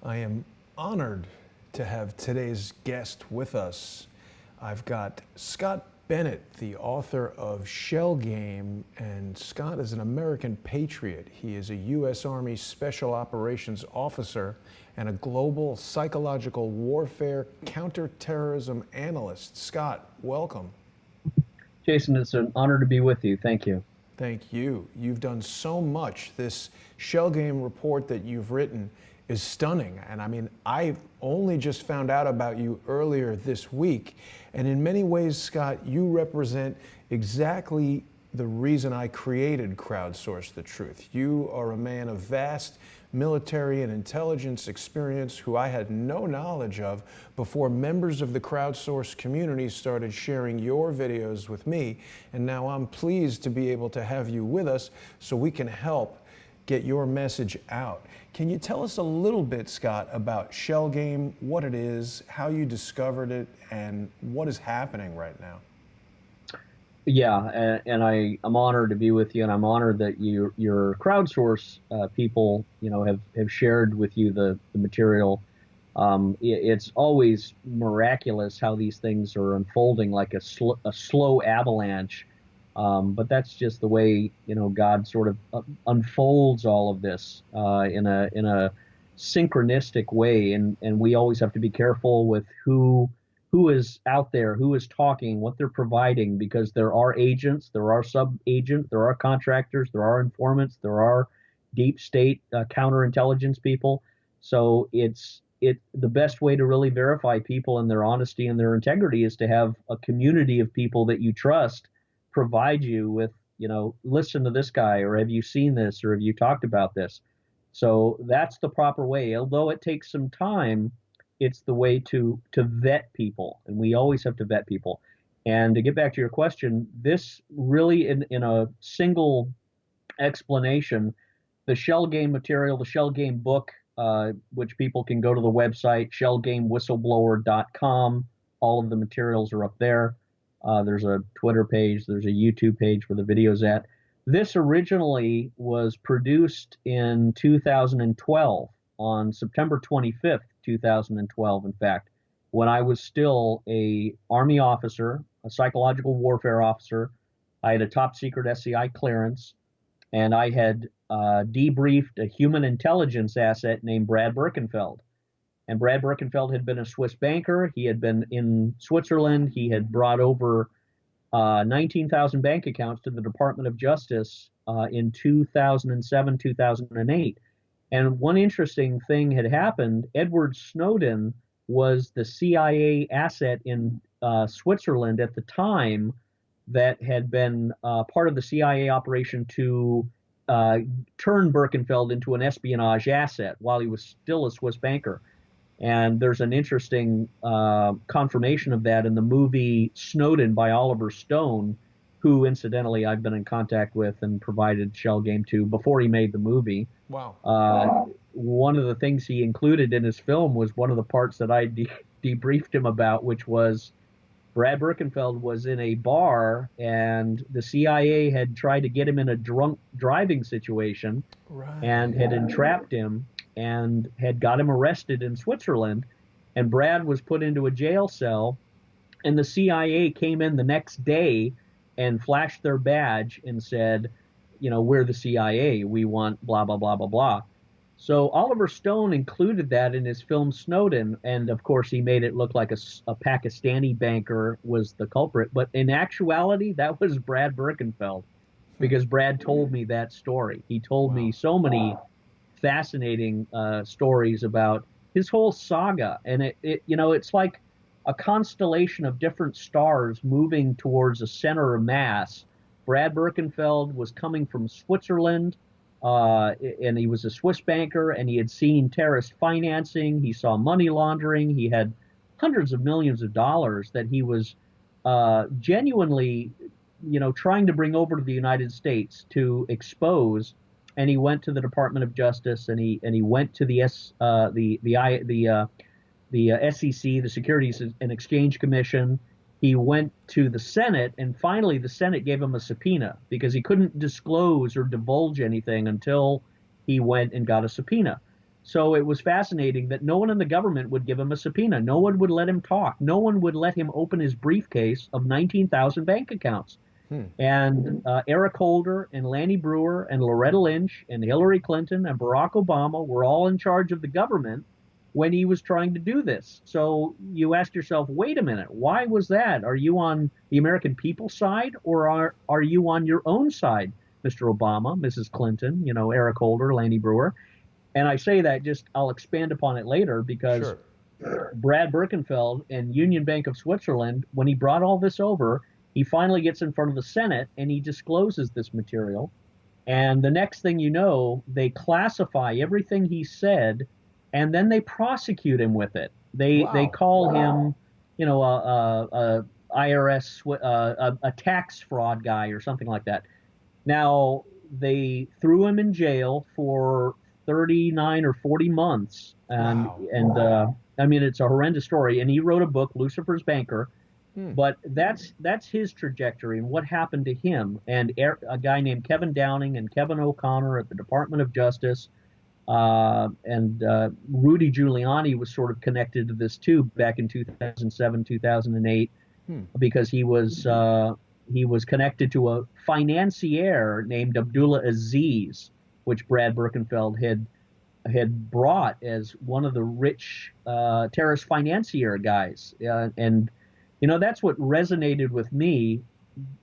I am honored to have today's guest with us. I've got Scott Bennett, the author of Shell Game, and Scott is an American patriot. He is a U.S. Army Special Operations Officer and a global psychological warfare counterterrorism analyst. Scott, welcome. Jason, it's an honor to be with you. Thank you. Thank you. You've done so much. This Shell Game report that you've written is stunning. And I mean, I only just found out about you earlier this week. And in many ways, Scott, you represent exactly the reason I created Crowdsource the Truth. You are a man of vast military and intelligence experience who I had no knowledge of before members of the crowdsource community started sharing your videos with me. And now I'm pleased to be able to have you with us so we can help get your message out. Can you tell us a little bit, Scott, about Shell Game, what it is, how you discovered it, and what is happening right now? Yeah, and I'm honored to be with you, and I'm honored that your crowdsource people, have shared with you the material. It's always miraculous how these things are unfolding like a slow avalanche. But that's just the way, God sort of unfolds all of this in a synchronistic way, and we always have to be careful with who is out there, who is talking, what they're providing, because there are agents, there are sub-agents, there are contractors, there are informants, there are deep state counterintelligence people. So the best way to really verify people and their honesty and their integrity is to have a community of people that you trust provide you with, listen to this guy, or have you seen this, or have you talked about this? So that's the proper way. Although it takes some time, it's the way to vet people, and we always have to vet people. And to get back to your question, this really, in a single explanation, the Shell Game material, the Shell Game book, which people can go to the website, shellgamewhistleblower.com. All of the materials are up there. There's a Twitter page, there's a YouTube page where the video's at. This originally was produced in 2012, on September 25th, 2012, in fact, when I was still a Army officer, a psychological warfare officer. I had a top secret SCI clearance, and I had debriefed a human intelligence asset named Brad Birkenfeld. And Brad Birkenfeld had been a Swiss banker. He had been in Switzerland. He had brought over 19,000 bank accounts to the Department of Justice in 2007, 2008. And one interesting thing had happened. Edward Snowden was the CIA asset in Switzerland at the time that had been part of the CIA operation to turn Birkenfeld into an espionage asset while he was still a Swiss banker. And there's an interesting confirmation of that in the movie Snowden by Oliver Stone, who, incidentally, I've been in contact with and provided Shell Game to before he made the movie. Wow. One of the things he included in his film was one of the parts that I debriefed him about, which was Brad Birkenfeld was in a bar, and the CIA had tried to get him in a drunk driving situation, and had entrapped him and had got him arrested in Switzerland. And Brad was put into a jail cell, and the CIA came in the next day and flashed their badge and said, we're the CIA. We want blah, blah, blah, blah, blah. So Oliver Stone included that in his film Snowden, and of course he made it look like a Pakistani banker was the culprit. But in actuality, that was Brad Birkenfeld, because Brad told me that story. He told me so many fascinating stories about his whole saga, and it's like a constellation of different stars moving towards a center of mass. Brad Birkenfeld was coming from Switzerland, and he was a Swiss banker, and he had seen terrorist financing. He saw money laundering. He had hundreds of millions of dollars that he was genuinely, trying to bring over to the United States to expose. And he went to the Department of Justice, and he went to the SEC, the Securities and Exchange Commission. He went to the Senate, and finally the Senate gave him a subpoena because he couldn't disclose or divulge anything until he went and got a subpoena. So it was fascinating that no one in the government would give him a subpoena. No one would let him talk. No one would let him open his briefcase of 19,000 bank accounts. And Eric Holder and Lanny Brewer and Loretta Lynch and Hillary Clinton and Barack Obama were all in charge of the government when he was trying to do this. So you ask yourself, wait a minute, why was that? Are you on the American people's side, or are you on your own side, Mr. Obama, Mrs. Clinton, Eric Holder, Lanny Brewer? And I say that I'll expand upon it later because Brad Birkenfeld and Union Bank of Switzerland, when he brought all this over, he finally gets in front of the Senate and he discloses this material. And the next thing you know, they classify everything he said, and then they prosecute him with it. They call him, a IRS, a tax fraud guy or something like that. Now, they threw him in jail for 39 or 40 months. I mean, it's a horrendous story. And he wrote a book, Lucifer's Banker. But that's his trajectory and what happened to him. And a guy named Kevin Downing and Kevin O'Connor at the Department of Justice, and Rudy Giuliani was sort of connected to this too back in 2007, 2008, because he was connected to a financier named Abdullah Aziz, which Brad Birkenfeld had brought as one of the rich terrorist financier guys. And that's what resonated with me,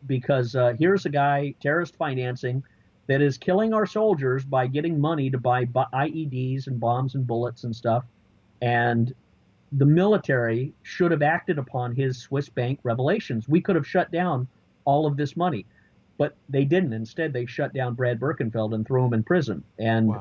because here's a guy, terrorist financing, that is killing our soldiers by getting money to buy IEDs and bombs and bullets and stuff. And the military should have acted upon his Swiss bank revelations. We could have shut down all of this money, but they didn't. Instead, they shut down Brad Birkenfeld and threw him in prison. And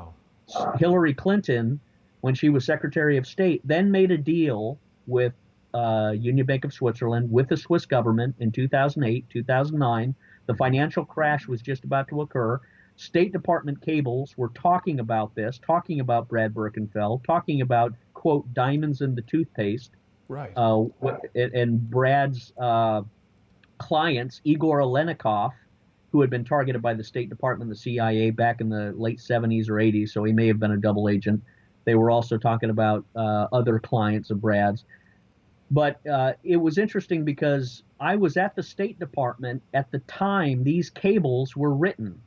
Hillary Clinton, when she was Secretary of State, then made a deal with Union Bank of Switzerland with the Swiss government in 2008, 2009. The financial crash was just about to occur. State Department cables were talking about this, talking about Brad Birkenfeld, talking about, quote, diamonds in the toothpaste. Right. And Brad's clients, Igor Alenikov, who had been targeted by the State Department and the CIA back in the late 70s or 80s, so he may have been a double agent. They were also talking about other clients of Brad's. But it was interesting because I was at the State Department at the time these cables were written.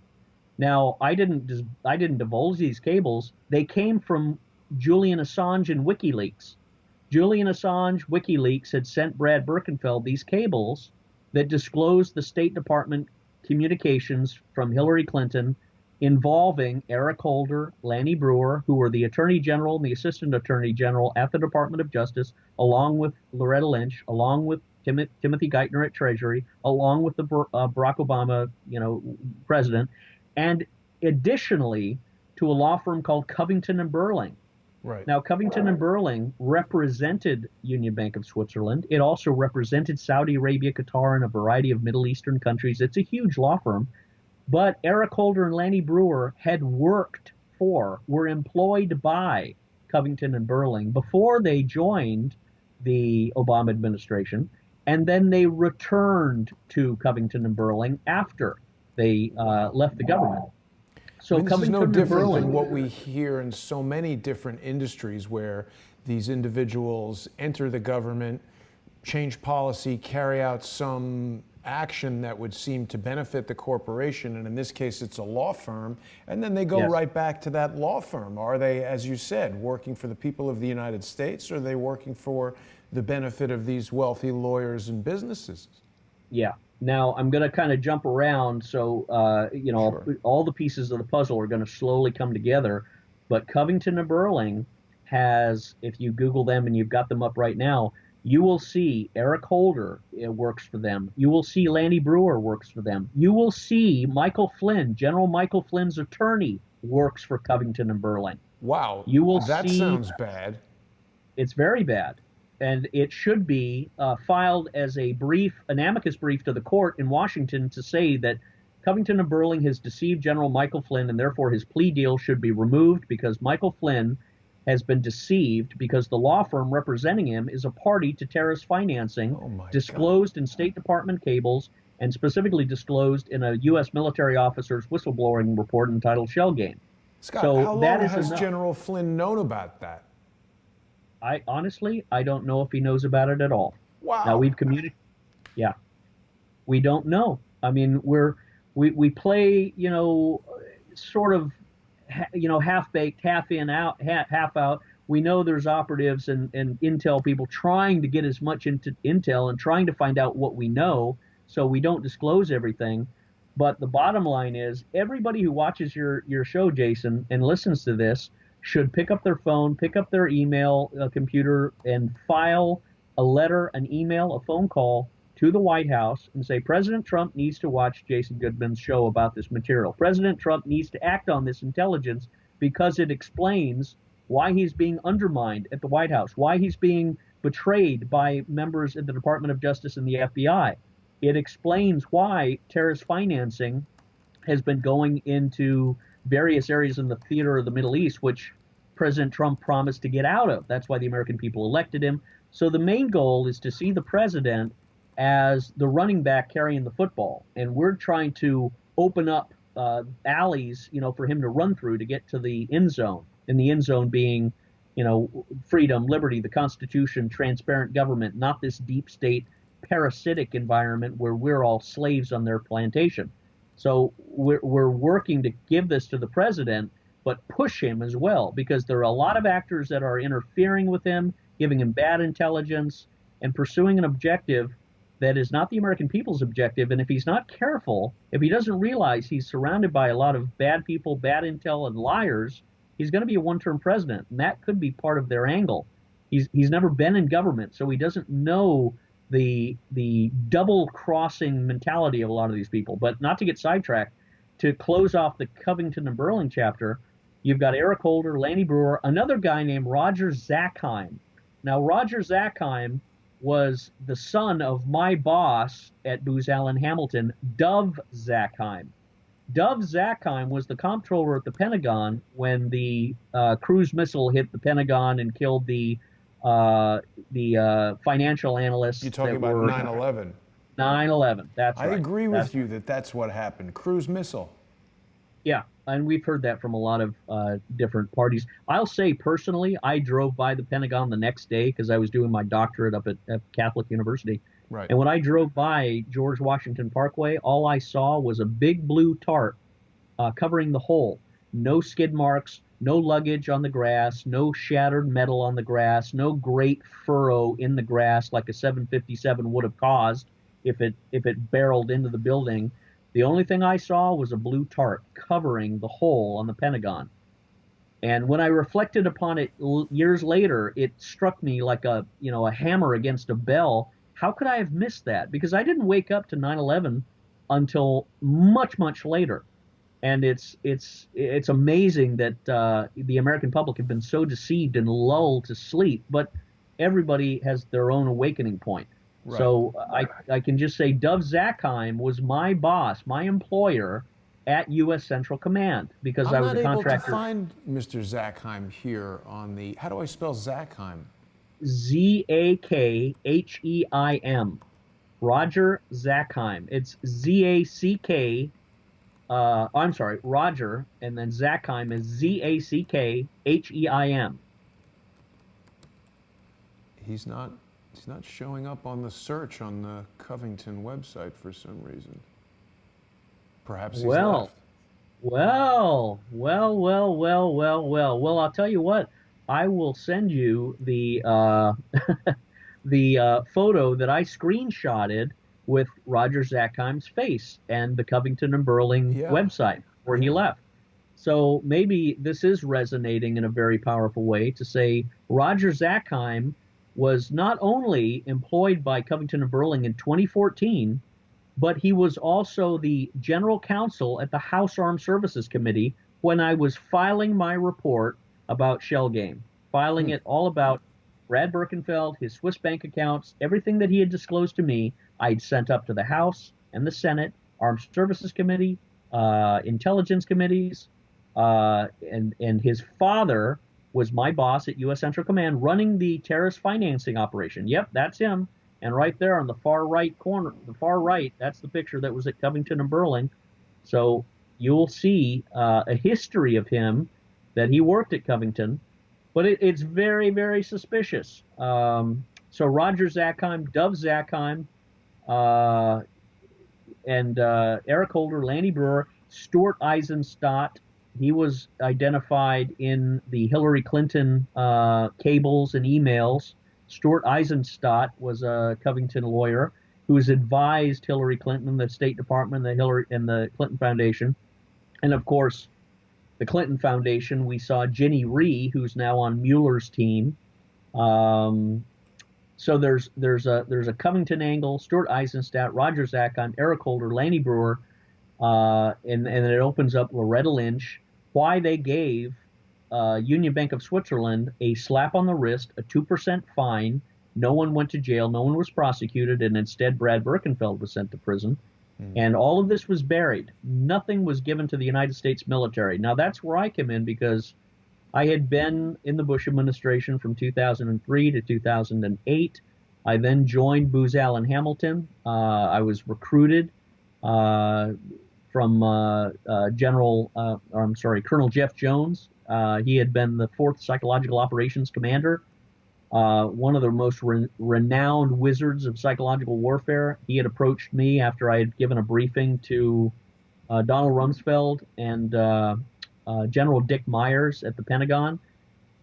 Now, I didn't divulge these cables. They came from Julian Assange and WikiLeaks. Julian Assange, WikiLeaks, had sent Brad Birkenfeld these cables that disclosed the State Department communications from Hillary Clinton involving Eric Holder, Lanny Brewer, who were the Attorney General and the Assistant Attorney General at the Department of Justice, along with Loretta Lynch, along with Timothy Geithner at Treasury, along with the Barack Obama, president, and additionally to a law firm called Covington and Burling. Right. Now, Covington and Burling represented Union Bank of Switzerland. It also represented Saudi Arabia, Qatar, and a variety of Middle Eastern countries. It's a huge law firm. But Eric Holder and Lanny Brewer had were employed by Covington and Burling before they joined the Obama administration, and then they returned to Covington and Burling after they left the government. So this is no different than what Burling, we hear in so many different industries where these individuals enter the government, change policy, carry out some action that would seem to benefit the corporation, and in this case it's a law firm, and then they go right back to that law firm. Are they, as you said, working for the people of the United States, or are they working for the benefit of these wealthy lawyers and businesses? Yeah. Now, I'm going to kind of jump around, so Sure. all the pieces of the puzzle are going to slowly come together, but Covington and Burling has, if you Google them, and you've got them up right now, you will see Eric Holder works for them. You will see Lanny Brewer works for them. You will see Michael Flynn, General Michael Flynn's attorney, works for Covington and Burling. Wow, You will that see, sounds bad. It's very bad. And it should be filed as an amicus brief to the court in Washington to say that Covington and Burling has deceived General Michael Flynn, and therefore his plea deal should be removed because Michael Flynn has been deceived because the law firm representing him is a party to terrorist financing disclosed in State Department cables and specifically disclosed in a U.S. military officer's whistleblowing report entitled Shell Game. Scott, So how that long is has enough. General Flynn known about that? I honestly, I don't know if he knows about it at all. Now Wow. we've communicated. Yeah, we don't know. I mean, we play, sort of, half baked, half in, out, half out. We know there's operatives and intel people trying to get as much into intel and trying to find out what we know, so we don't disclose everything. But the bottom line is, everybody who watches your show, Jason, and listens to this should pick up their phone, pick up their email, computer, and file a letter, an email, a phone call to the White House and say, President Trump needs to watch Jason Goodman's show about this material. President Trump needs to act on this intelligence because it explains why he's being undermined at the White House, why he's being betrayed by members of the Department of Justice and the FBI. It explains why terrorist financing has been going into various areas in the theater of the Middle East, which President Trump promised to get out of. That's why the American people elected him. So the main goal is to see the president as the running back carrying the football, and we're trying to open up alleys, for him to run through to get to the end zone. And the end zone being, freedom, liberty, the Constitution, transparent government, not this deep state parasitic environment where we're all slaves on their plantation. So we're working to give this to the president, but push him as well, because there are a lot of actors that are interfering with him, giving him bad intelligence, and pursuing an objective that is not the American people's objective. And if he's not careful, if he doesn't realize he's surrounded by a lot of bad people, bad intel, and liars, he's going to be a one-term president, and that could be part of their angle. He's never been in government, so he doesn't know the double-crossing mentality of a lot of these people. But not to get sidetracked, to close off the Covington and Burling chapter, you've got Eric Holder, Lanny Brewer, another guy named Roger Zakheim. Now, Roger Zakheim was the son of my boss at Booz Allen Hamilton, Dov Zakheim. Dov Zakheim was the comptroller at the Pentagon when the cruise missile hit the Pentagon and killed the financial analysts. You're talking about 9/11. 9/11. That's I right. agree with you that that's what happened. Cruise missile. Yeah, and we've heard that from a lot of different parties. I'll say personally, I drove by the Pentagon the next day because I was doing my doctorate up at Catholic University. Right. And when I drove by George Washington Parkway, all I saw was a big blue tarp covering the hole. No skid marks, no luggage on the grass, no shattered metal on the grass, no great furrow in the grass like a 757 would have caused if it barreled into the building. The only thing I saw was a blue tarp covering the hole on the Pentagon. And when I reflected upon it years later, it struck me like a hammer against a bell. How could I have missed that? Because I didn't wake up to 9/11 until much, much later. And it's amazing that the American public have been so deceived and lulled to sleep. But everybody has their own awakening point. Right. So I can just say Dov Zakheim was my boss, my employer at U.S. Central Command, because I was a contractor. I'm not able to find Mr. Zakheim here on the. How do I spell Zakheim? Zakheim. Roger Zakheim. It's Zack. I'm sorry, Roger, and then Zakheim is Zakheim. He's not showing up on the search on the Covington website for some reason. Perhaps he's left. Well, I'll tell you what. I will send you the the photo that I screenshotted with Roger Zakheim's face and the Covington and Burling website where he left. So maybe this is resonating in a very powerful way to say Roger Zakheim was not only employed by Covington and Burling in 2014, but he was also the general counsel at the House Armed Services Committee when I was filing my report about Shell Game, filing it all about Brad Birkenfeld, his Swiss bank accounts, everything that he had disclosed to me. I'd sent up to the House and the Senate, Armed Services Committee, intelligence committees, and his father was my boss at U.S. Central Command running the terrorist financing operation. Yep, that's him. And right there on the far right corner, that's the picture that was at Covington and Burling. So you'll see a history of him that he worked at Covington, but it's very, very suspicious. So Roger Zackheim, Dov Zackheim, uh, and Eric Holder, Lanny Brewer, Stuart Eisenstadt. He was identified in the Hillary Clinton cables and emails. Stuart Eisenstadt was a Covington lawyer who has advised Hillary Clinton, the State Department, and the Clinton Foundation, and of course the Clinton Foundation. We saw Ginny Rhee, who's now on Mueller's team. So there's a Covington angle, Stuart Eisenstadt, Roger Zackheim, Eric Holder, Lanny Brewer, and it opens up Loretta Lynch, why they gave Union Bank of Switzerland a slap on the wrist, a 2% fine. No one went to jail, no one was prosecuted, and instead Brad Birkenfeld was sent to prison. And all of this was buried. Nothing was given to the United States military. Now that's where I come in, because I had been in the Bush administration from 2003 to 2008. I then joined Booz Allen Hamilton. I was recruited from Colonel Jeff Jones. He had been the 4th Psychological Operations Commander, one of the most renowned wizards of psychological warfare. He had approached me after I had given a briefing to Donald Rumsfeld and General Dick Myers at the Pentagon.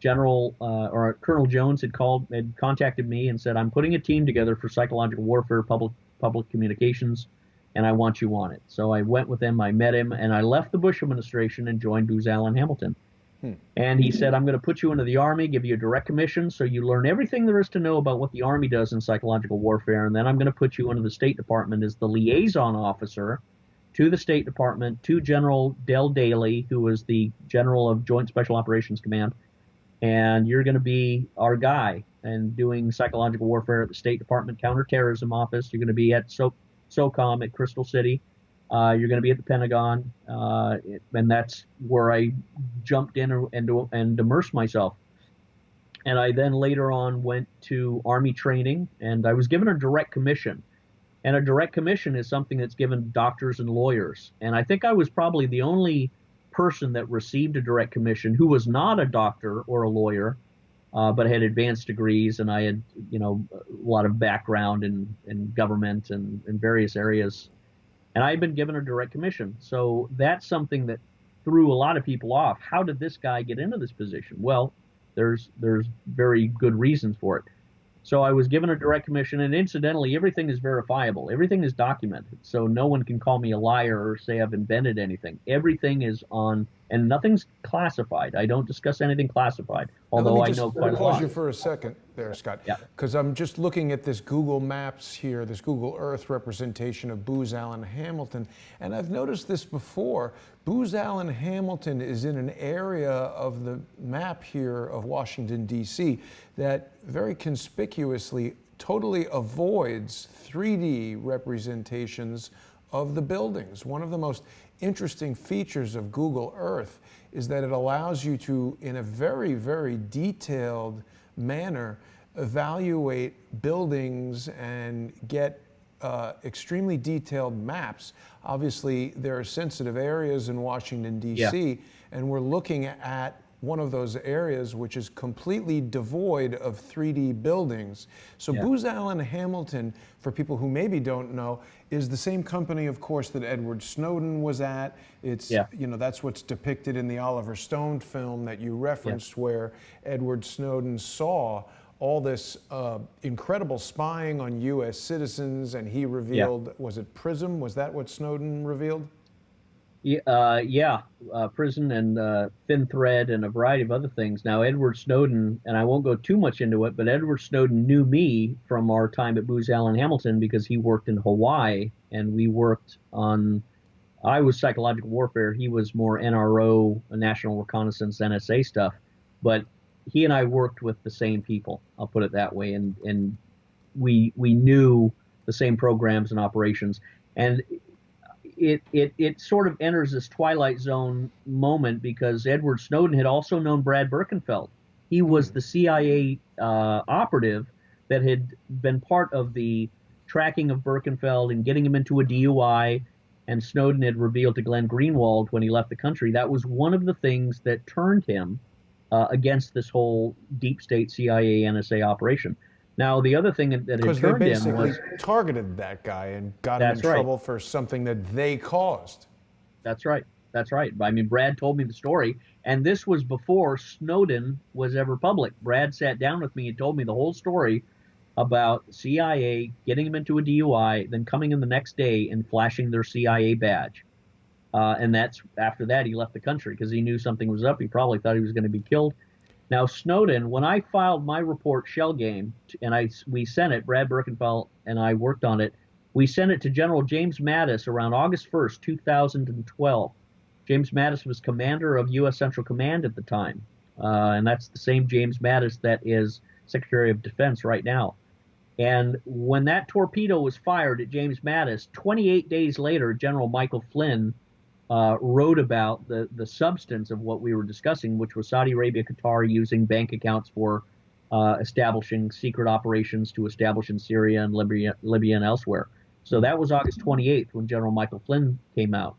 Colonel Jones had contacted me and said, "I'm putting a team together for psychological warfare, public communications, and I want you on it." So I went with him, I met him, and I left the Bush administration and joined Booz Allen Hamilton. And he said, "I'm going to put you into the Army, give you a direct commission, so you learn everything there is to know about what the Army does in psychological warfare, and then I'm going to put you into the State Department as the liaison officer to the State Department, to General Del Daly, who was the General of Joint Special Operations Command, and you're going to be our guy and doing psychological warfare at the State Department Counterterrorism Office. You're going to be at SOCOM at Crystal City. You're going to be at the Pentagon," and that's where I jumped in and immersed myself. And I then later on went to Army training, and I was given a direct commission. And a direct commission is something that's given doctors and lawyers. And I think I was probably the only person that received a direct commission who was not a doctor or a lawyer, but had advanced degrees, and I had, a lot of background in government and in various areas. And I had been given a direct commission. So that's something that threw a lot of people off. How did this guy get into this position? Well, there's very good reasons for it. So I was given a direct commission, and incidentally, everything is verifiable. Everything is documented. So no one can call me a liar or say I've invented anything. Everything is on, and nothing's classified. I don't discuss anything classified, although I know quite a lot. Let me pause you for a second there, Scott, because I'm just looking at this Google Maps here, this Google Earth representation of Booz Allen Hamilton, and I've noticed this before. Booz Allen Hamilton is in an area of the map here of Washington, D.C. that very conspicuously totally avoids 3D representations of the buildings. One of the most interesting features of Google Earth is that it allows you to, in a very, very detailed manner, evaluate buildings and get extremely detailed maps. Obviously, there are sensitive areas in Washington, D.C., and we're looking at one of those areas which is completely devoid of 3D buildings. So Booz Allen Hamilton, for people who maybe don't know, is the same company, of course, that Edward Snowden was at. It's, that's what's depicted in the Oliver Stone film that you referenced, where Edward Snowden saw all this incredible spying on U.S. citizens, and he revealed, was it PRISM? Was that what Snowden revealed? Prison and Thin Thread and a variety of other things. Now, Edward Snowden, and I won't go too much into it, but Edward Snowden knew me from our time at Booz Allen Hamilton because he worked in Hawaii, and we worked on, I was psychological warfare, he was more NRO, National Reconnaissance, NSA stuff, but he and I worked with the same people, I'll put it that way, and we knew the same programs and operations. And it sort of enters this Twilight Zone moment because Edward Snowden had also known Brad Birkenfeld. He was the CIA operative that had been part of the tracking of Birkenfeld and getting him into a DUI and Snowden had revealed to Glenn Greenwald when he left the country, that was one of the things that turned him against this whole deep state CIA NSA operation. Now, the other thing that had Because they turned him basically was targeted that guy and got him in that's right. trouble for something that they caused. That's right. That's right. I mean, Brad told me the story, and this was before Snowden was ever public. Brad sat down with me and told me the whole story about CIA getting him into a DUI, then coming in the next day and flashing their CIA badge. And that's after that he left the country because he knew something was up. He probably thought he was going to be killed. Now Snowden, when I filed my report, Shell Game, and we sent it, Brad Birkenfeld and I worked on it. We sent it to General James Mattis around August 1st, 2012. James Mattis was commander of U.S. Central Command at the time, and that's the same James Mattis that is Secretary of Defense right now. And when that torpedo was fired at James Mattis, 28 days later, General Michael Flynn wrote about the substance of what we were discussing, which was Saudi Arabia, Qatar using bank accounts for establishing secret operations to establish in Syria and Libya and elsewhere. So that was August 28th when General Michael Flynn came out.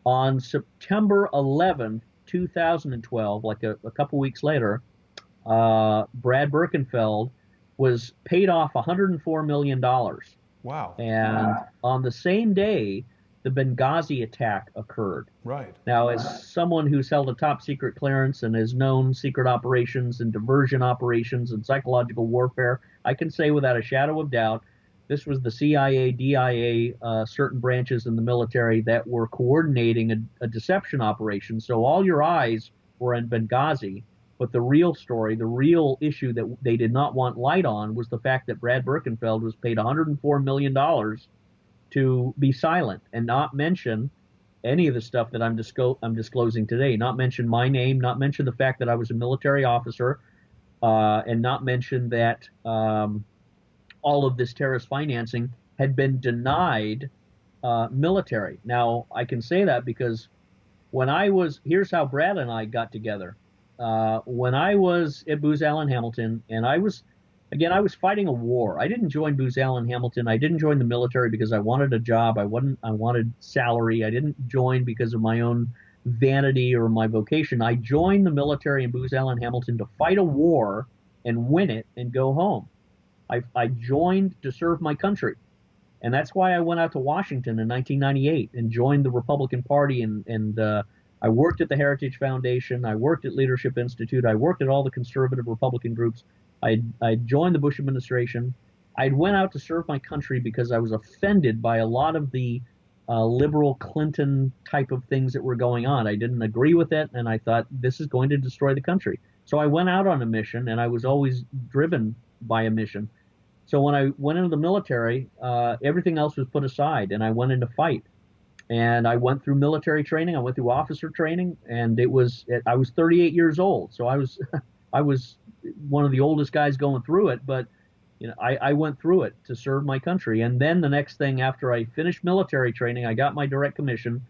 On September 11th, 2012, like a couple weeks later, Brad Birkenfeld was paid off $104 million. Wow. And on the same day, the Benghazi attack occurred. Right. Now, as someone who's held a top secret clearance and has known secret operations and diversion operations and psychological warfare, I can say without a shadow of doubt, this was the CIA, DIA, certain branches in the military that were coordinating a deception operation. So all your eyes were in Benghazi, but the real story, the real issue that they did not want light on was the fact that Brad Birkenfeld was paid $104 million to be silent and not mention any of the stuff that I'm disclosing today, not mention my name, not mention the fact that I was a military officer, and not mention that all of this terrorist financing had been denied military. Now, I can say that because here's how Brad and I got together. When I was at Booz Allen Hamilton, and I was fighting a war. I didn't join Booz Allen Hamilton. I didn't join the military because I wanted a job. I wanted salary. I didn't join because of my own vanity or my vocation. I joined the military in Booz Allen Hamilton to fight a war and win it and go home. I joined to serve my country. And that's why I went out to Washington in 1998 and joined the Republican Party. And I worked at the Heritage Foundation. I worked at Leadership Institute. I worked at all the conservative Republican groups. I joined the Bush administration. I went out to serve my country because I was offended by a lot of the liberal Clinton type of things that were going on. I didn't agree with it, and I thought this is going to destroy the country. So I went out on a mission, and I was always driven by a mission. So when I went into the military, everything else was put aside, and I went in to fight. And I went through military training. I went through officer training, and I was 38 years old, so I was one of the oldest guys going through it. But I went through it to serve my country. And then the next thing, after I finished military training, I got my direct commission.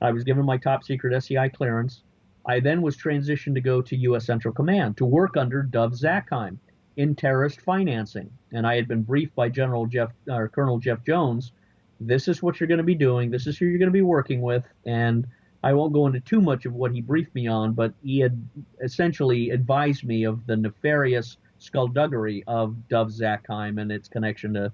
I was given my top secret SCI clearance. I then was transitioned to go to U.S. Central Command to work under Dov Zakheim in terrorist financing. And I had been briefed by Colonel Jeff Jones. This is what you're going to be doing. This is who you're going to be working with. And I won't go into too much of what he briefed me on, but he had essentially advised me of the nefarious skullduggery of Dov Zakheim and its connection to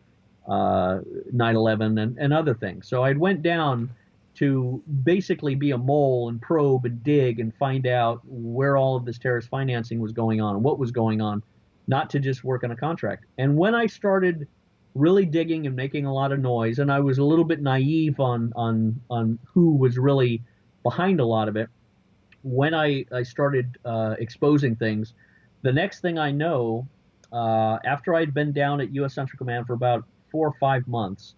9/11 and other things. So I went down to basically be a mole and probe and dig and find out where all of this terrorist financing was going on and what was going on, not to just work on a contract. And when I started really digging and making a lot of noise, and I was a little bit naive on who was really behind a lot of it, when I started exposing things, the next thing I know, after I'd been down at U.S. Central Command for about 4 or 5 months,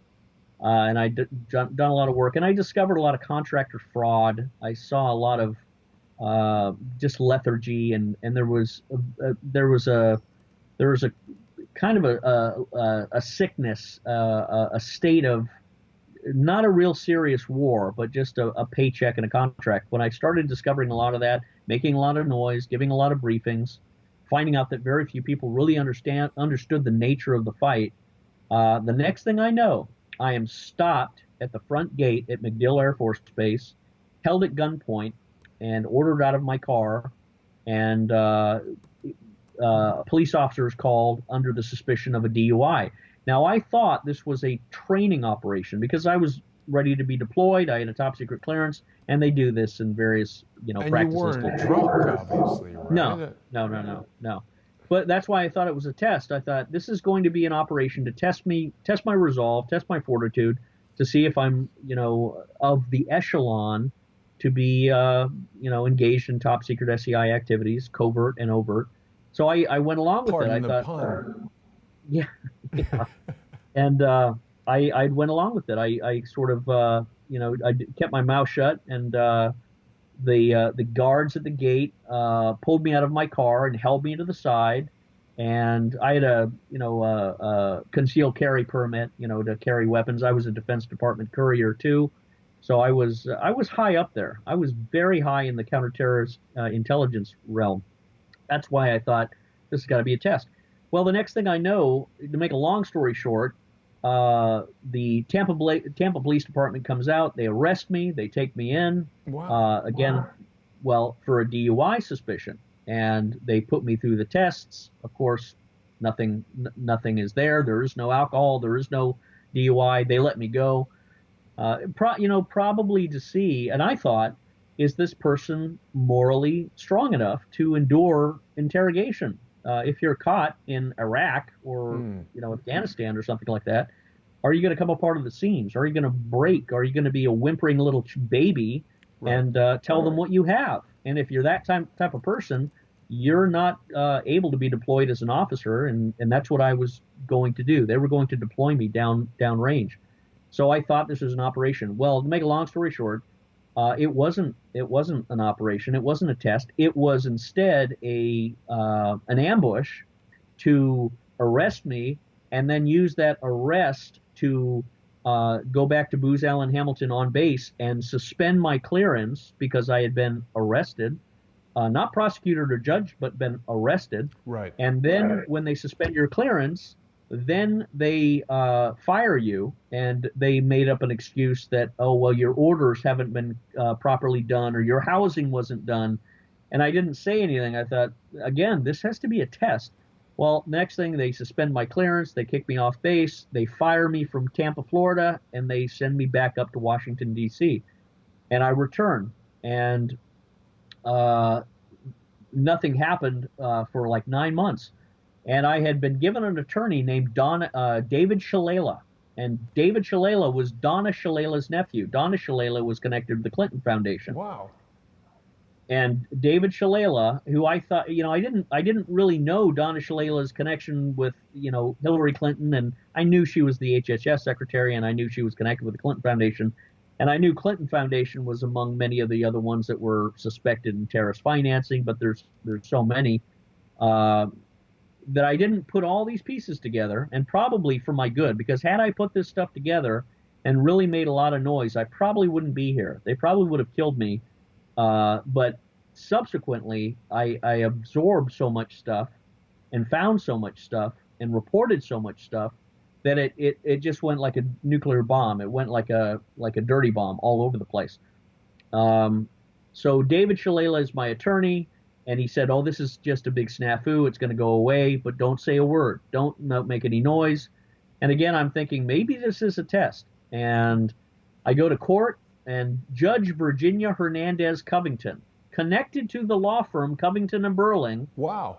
and I'd done a lot of work, and I discovered a lot of contractor fraud. I saw a lot of just lethargy, and there was a kind of a sickness, a state of not a real serious war, but just a paycheck and a contract. When I started discovering a lot of that, making a lot of noise, giving a lot of briefings, finding out that very few people really understood the nature of the fight, the next thing I know, I am stopped at the front gate at MacDill Air Force Base, held at gunpoint, and ordered out of my car. And police officers called under the suspicion of a DUI. Now, I thought this was a training operation because I was ready to be deployed. I had a top secret clearance, and they do this in various, And practices. you weren't drunk, obviously, right? No. But that's why I thought it was a test. I thought this is going to be an operation to test me, test my resolve, test my fortitude, to see if I'm, of the echelon to be, engaged in top secret SCI activities, covert and overt. So I went along with Pardon it. I the thought, pun. yeah. And I went along with it. I sort of, I kept my mouth shut, and the guards at the gate pulled me out of my car and held me to the side. And I had a concealed carry permit, to carry weapons. I was a Defense Department courier too, so I was high up there. I was very high in the counterterrorist intelligence realm. That's why I thought this has got to be a test. Well, the next thing I know, to make a long story short, the Tampa Police Department comes out. They arrest me. They take me in. Wow. Again, well, for a DUI suspicion, and they put me through the tests. Of course, nothing is there. There is no alcohol. There is no DUI. They let me go. Probably to see. And I thought, is this person morally strong enough to endure interrogation? If you're caught in Iraq or Afghanistan or something like that, are you going to come apart of the seams? Are you going to break? Are you going to be a whimpering little baby and tell them what you have? And if you're that type of person, you're not able to be deployed as an officer, and that's what I was going to do. They were going to deploy me down range. So I thought this was an operation. Well, to make a long story short, it wasn't an operation. It wasn't a test. It was instead an ambush to arrest me, and then use that arrest to go back to Booz Allen Hamilton on base and suspend my clearance because I had been arrested, not prosecuted or judged, but been arrested. Right. And then when they suspend your clearance, then they fire you, and they made up an excuse that, oh, well, your orders haven't been properly done, or your housing wasn't done. And I didn't say anything. I thought, again, this has to be a test. Well, next thing, they suspend my clearance, they kick me off base, they fire me from Tampa, Florida, and they send me back up to Washington, D.C. And I return, and nothing happened for like 9 months. And I had been given an attorney named David Shalala. And David Shalala was Donna Shalala's nephew. Donna Shalala was connected to the Clinton Foundation. Wow. And David Shalala, who I thought, I didn't really know Donna Shalala's connection with, Hillary Clinton. And I knew she was the HHS secretary, and I knew she was connected with the Clinton Foundation. And I knew Clinton Foundation was among many of the other ones that were suspected in terrorist financing, but there's so many. That I didn't put all these pieces together, and probably for my good, because had I put this stuff together and really made a lot of noise, I probably wouldn't be here. They probably would have killed me. But subsequently, I absorbed so much stuff and found so much stuff and reported so much stuff that it just went like a nuclear bomb. It went like a dirty bomb all over the place. So David Shalala is my attorney. And he said, oh, this is just a big snafu. It's going to go away, but don't say a word. Don't make any noise. And again, I'm thinking maybe this is a test. And I go to court, and Judge Virginia Hernandez Covington, connected to the law firm Covington and Burling. Wow.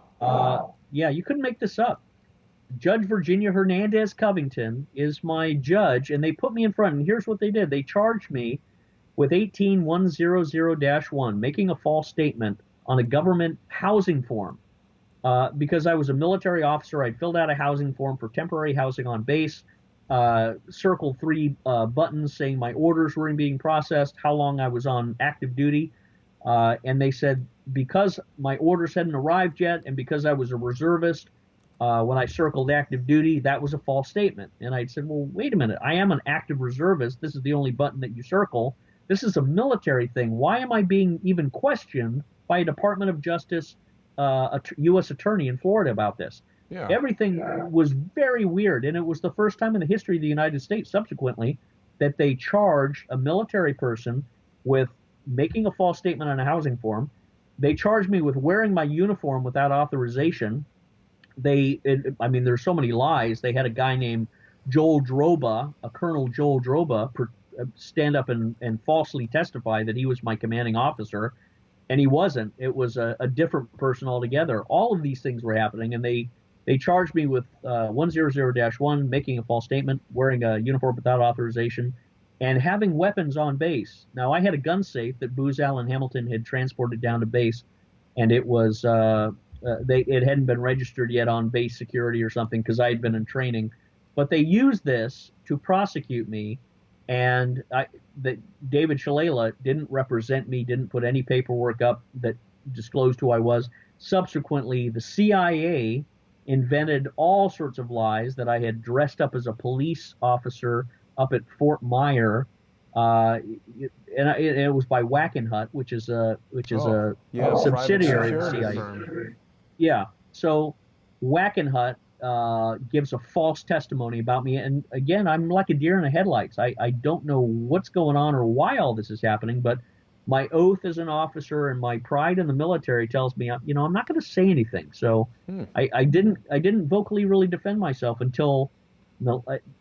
Yeah, you couldn't make this up. Judge Virginia Hernandez Covington is my judge, and they put me in front. And here's what they did. They charged me with 18100-1, making a false statement on a government housing form. Because I was a military officer, I'd filled out a housing form for temporary housing on base, circled 3 buttons saying my orders were being processed, how long I was on active duty. And they said because my orders hadn't arrived yet, and because I was a reservist, when I circled active duty, that was a false statement. And I said, well, wait a minute, I am an active reservist. This is the only button that you circle. This is a military thing. Why am I being even questioned by a Department of Justice, U.S. attorney in Florida about this? Everything was very weird, and it was the first time in the history of the United States subsequently that they charged a military person with making a false statement on a housing form. They charged me with wearing my uniform without authorization. I mean, there's so many lies. They had a guy named Joel Droba, a Colonel Joel Droba, stand up and falsely testify that he was my commanding officer, and he wasn't. It was a different person altogether. All of these things were happening, and they charged me with 100-1, making a false statement, wearing a uniform without authorization, and having weapons on base. Now, I had a gun safe that Booz Allen Hamilton had transported down to base, and it was it hadn't been registered yet on base security or something because I had been in training. But they used this to prosecute me, and David Shalala didn't represent me, didn't put any paperwork up that disclosed who I was. Subsequently, the CIA invented all sorts of lies that I had dressed up as a police officer up at Fort Myer, and it was by Wackenhut, which is a subsidiary of the CIA. Firm. Yeah. So Wackenhut gives a false testimony about me, and again, I'm like a deer in the headlights. I don't know what's going on or why all this is happening, but my oath as an officer and my pride in the military tells me, I'm not going to say anything. So I didn't vocally really defend myself until,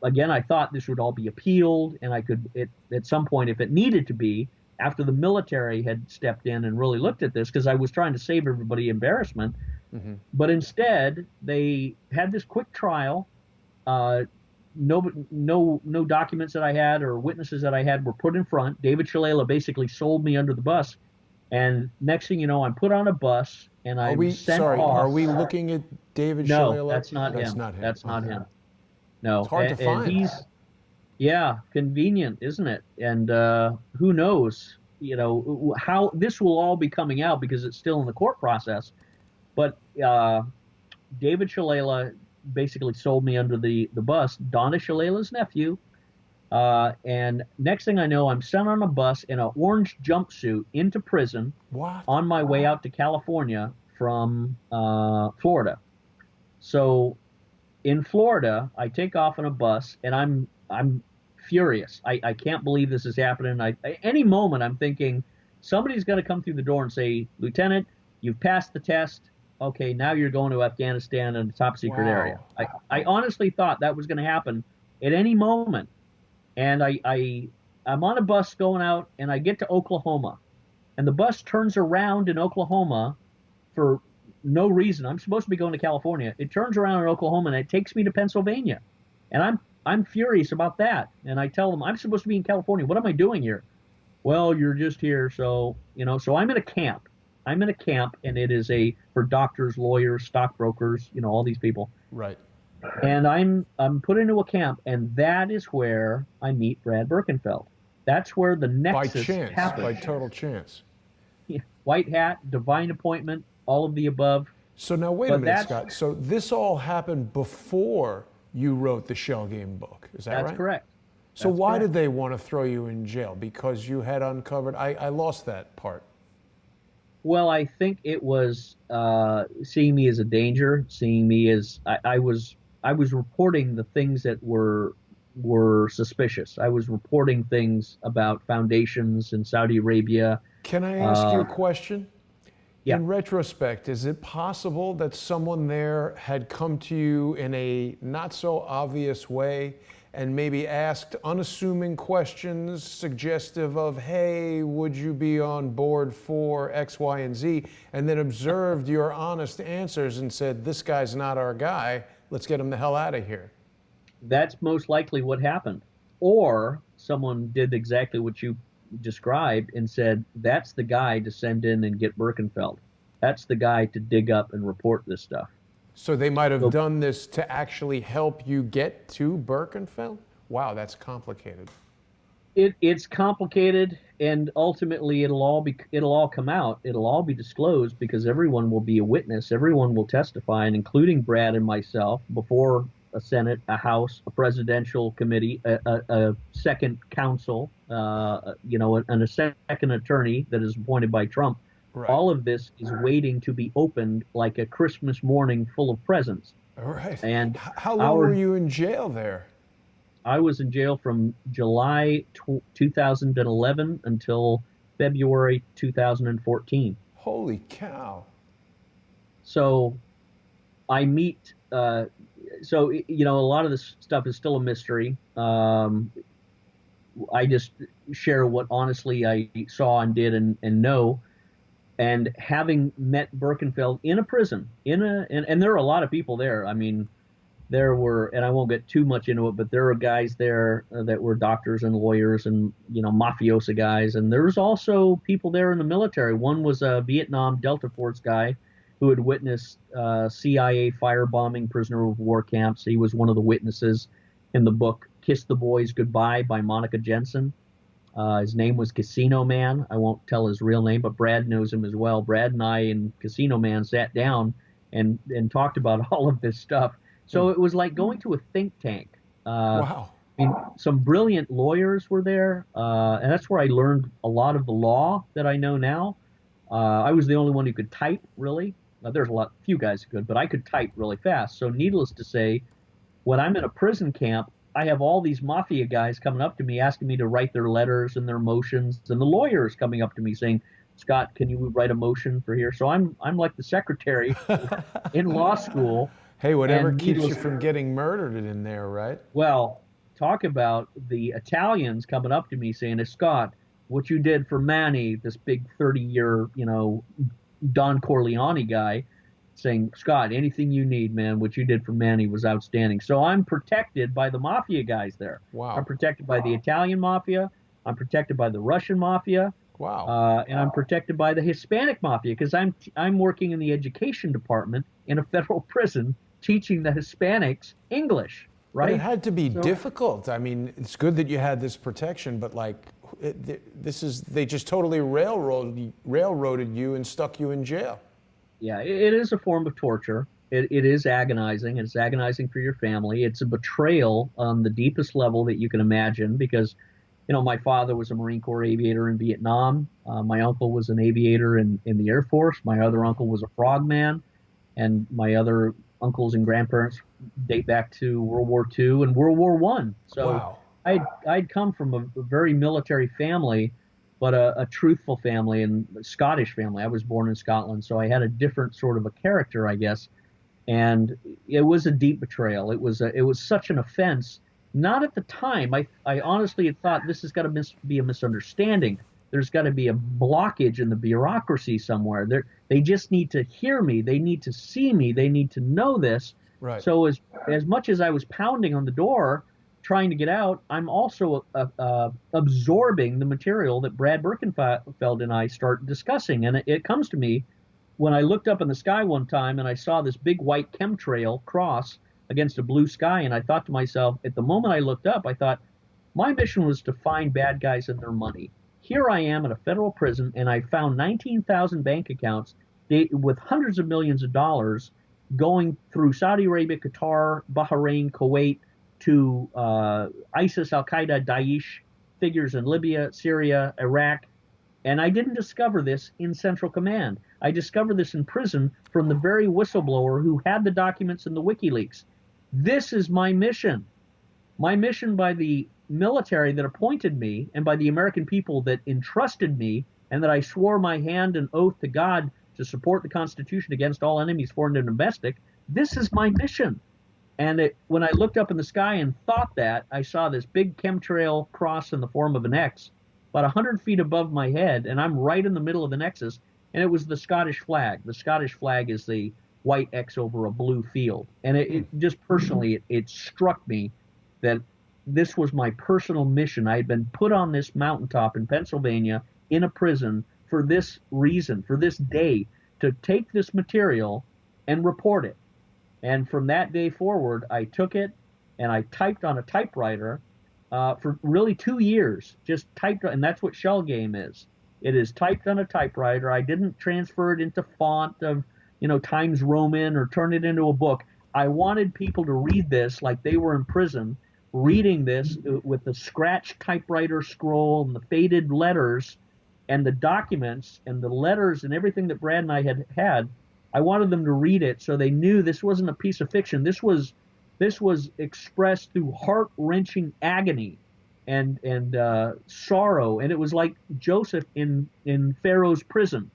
again, I thought this would all be appealed, and I could, at some point, if it needed to be, after the military had stepped in and really looked at this, because I was trying to save everybody embarrassment. Mm-hmm. But instead, they had this quick trial. No documents that I had or witnesses that I had were put in front. David Shalala basically sold me under the bus, and next thing you know, I'm put on a bus and I'm sent off. Are we looking at David Shalala? No, that's not him. That's not him. No, it's hard to find. Yeah, convenient, isn't it? And who knows, how this will all be coming out because it's still in the court process. But David Shalala basically sold me under the bus, Donna Shalala's nephew. And next thing I know, I'm sent on a bus in an orange jumpsuit into prison. What? On my way out to California from Florida. So in Florida, I take off on a bus, and I'm furious. I can't believe this is happening. Any moment, I'm thinking somebody's going to come through the door and say, "Lieutenant, you've passed the test. Okay, now you're going to Afghanistan in a top secret area." I honestly thought that was going to happen at any moment. And I'm on a bus going out, and I get to Oklahoma, and the bus turns around in Oklahoma for no reason. I'm supposed to be going to California. It turns around in Oklahoma, and it takes me to Pennsylvania. And I'm furious about that. And I tell them, I'm supposed to be in California. What am I doing here? Well, you're just here. So, so I'm in a camp. I'm in a camp, and it is for doctors, lawyers, stockbrokers, all these people. Right. And I'm put into a camp, and that is where I meet Brad Birkenfeld. That's where the nexus happens. By total chance. Yeah. White hat, divine appointment, all of the above. So now wait a minute, Scott. So this all happened before you wrote the Shell Game book. Is that right? That's correct. So why did they want to throw you in jail? Because you had uncovered. I lost that part. Well, I think it was seeing me as a danger, seeing me as I was reporting the things that were suspicious. I was reporting things about foundations in Saudi Arabia. Can I ask you a question? Yeah. In retrospect, is it possible that someone there had come to you in a not so obvious way and maybe asked unassuming questions suggestive of, hey, would you be on board for X, Y, and Z, and then observed your honest answers and said, this guy's not our guy, let's get him the hell out of here? That's most likely what happened. Or someone did exactly what you described and said, that's the guy to send in and get Birkenfeld. That's the guy to dig up and report this stuff. So they might have done this to actually help you get to Birkenfeld? Wow, that's complicated. It's complicated, and ultimately it'll all come out. It'll all be disclosed because everyone will be a witness. Everyone will testify, and including Brad and myself, before a Senate, a House, a presidential committee, a second counsel, and a second attorney that is appointed by Trump. Right. All of this is waiting to be opened like a Christmas morning full of presents. All right. And how long were you in jail there? I was in jail from July 2011 until February 2014. Holy cow. So I meet, so, a lot of this stuff is still a mystery. I just share what honestly I saw and did and know. And having met Birkenfeld in a prison, and there are a lot of people there. I mean, there were, and I won't get too much into it, but there were guys there that were doctors and lawyers and, mafiosa guys. And there was also people there in the military. One was a Vietnam Delta Force guy who had witnessed CIA firebombing prisoner of war camps. He was one of the witnesses in the book Kiss the Boys Goodbye by Monica Jensen. His name was Casino Man. I won't tell his real name, but Brad knows him as well. Brad and I and Casino Man sat down and talked about all of this stuff. So it was like going to a think tank. Wow. I mean, some brilliant lawyers were there, and that's where I learned a lot of the law that I know now. I was the only one who could type, really. There's few guys who could, but I could type really fast. So needless to say, when I'm in a prison camp, I have all these mafia guys coming up to me asking me to write their letters and their motions, and the lawyers coming up to me saying, "Scott, can you write a motion for here?" So I'm like the secretary in law school. Hey, whatever And keeps you from getting murdered in there, right? Well, talk about the Italians coming up to me saying, "Hey, Scott, what you did for Manny, this big 30-year, Don Corleone guy," saying, "Scott, anything you need, man, what you did for Manny was outstanding." So I'm protected by the mafia guys there. Wow. I'm protected by the Italian mafia. I'm protected by the Russian mafia. Wow. And I'm protected by the Hispanic mafia because I'm working in the education department in a federal prison teaching the Hispanics English, right? But it had to be difficult. I mean, it's good that you had this protection, but they just totally railroaded you and stuck you in jail. Yeah, it is a form of torture. It is agonizing. It's agonizing for your family. It's a betrayal on the deepest level that you can imagine because, my father was a Marine Corps aviator in Vietnam. My uncle was an aviator in the Air Force. My other uncle was a frogman. And my other uncles and grandparents date back to World War II and World War I. So Wow. I'd come from a very military family, but a truthful family and a Scottish family. I was born in Scotland, so I had a different sort of a character, I guess. And it was a deep betrayal. It was such an offense. Not at the time. I honestly had thought this has got to be a misunderstanding. There's got to be a blockage in the bureaucracy somewhere. They just need to hear me. They need to see me. They need to know this. Right. So as much as I was pounding on the door, trying to get out, I'm also absorbing the material that Brad Birkenfeld and I start discussing. And it comes to me when I looked up in the sky one time and I saw this big white chemtrail cross against a blue sky. And I thought to myself, at the moment I looked up, I thought, my mission was to find bad guys and their money. Here I am in a federal prison, and I found 19,000 bank accounts with hundreds of millions of dollars going through Saudi Arabia, Qatar, Bahrain, Kuwait, to ISIS, Al-Qaeda, Daesh, figures in Libya, Syria, Iraq. And I didn't discover this in Central Command. I discovered this in prison from the very whistleblower who had the documents in the WikiLeaks. This is my mission. My mission by the military that appointed me and by the American people that entrusted me and that I swore my hand and oath to God to support the Constitution against all enemies, foreign and domestic. This is my mission. And when I looked up in the sky and thought that, I saw this big chemtrail cross in the form of an X about 100 feet above my head, and I'm right in the middle of the nexus, and it was the Scottish flag. The Scottish flag is the white X over a blue field. And it just personally, it struck me that this was my personal mission. I had been put on this mountaintop in Pennsylvania in a prison for this reason, for this day, to take this material and report it. And from that day forward, I took it and I typed on a typewriter for really 2 years, just typed, and that's what Shell Game is. It is typed on a typewriter. I didn't transfer it into font of, Times Roman or turn it into a book. I wanted people to read this like they were in prison, reading this with the scratch typewriter scroll and the faded letters and the documents and the letters and everything that Brad and I had. I wanted them to read it so they knew this wasn't a piece of fiction. This was This was expressed through heart-wrenching agony and sorrow, and it was like Joseph in Pharaoh's prison.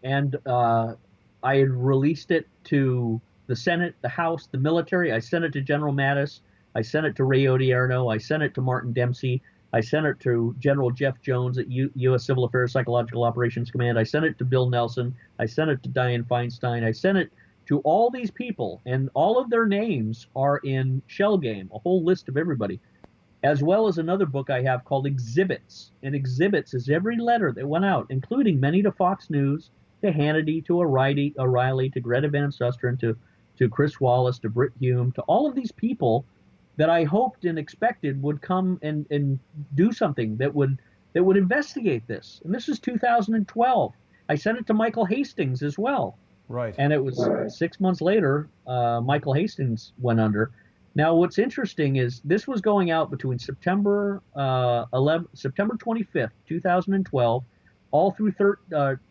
And I had released it to the Senate, the House, the military. I sent it to General Mattis. I sent it to Ray Odierno. I sent it to Martin Dempsey. I sent it to General Jeff Jones at U.S. Civil Affairs Psychological Operations Command. I sent it to Bill Nelson. I sent it to Dianne Feinstein. I sent it to all these people, and all of their names are in Shell Game, a whole list of everybody, as well as another book I have called Exhibits. And Exhibits is every letter that went out, including many to Fox News, to Hannity, to O'Reilly, to Greta Van Susteren, to Chris Wallace, to Britt Hume, to all of these people that I hoped and expected would come and do something that would investigate this. And this is 2012. I sent it to Michael Hastings as well. Right. And it was 6 months later, Michael Hastings went under. Now, what's interesting is this was going out between September 25th, 2012, all through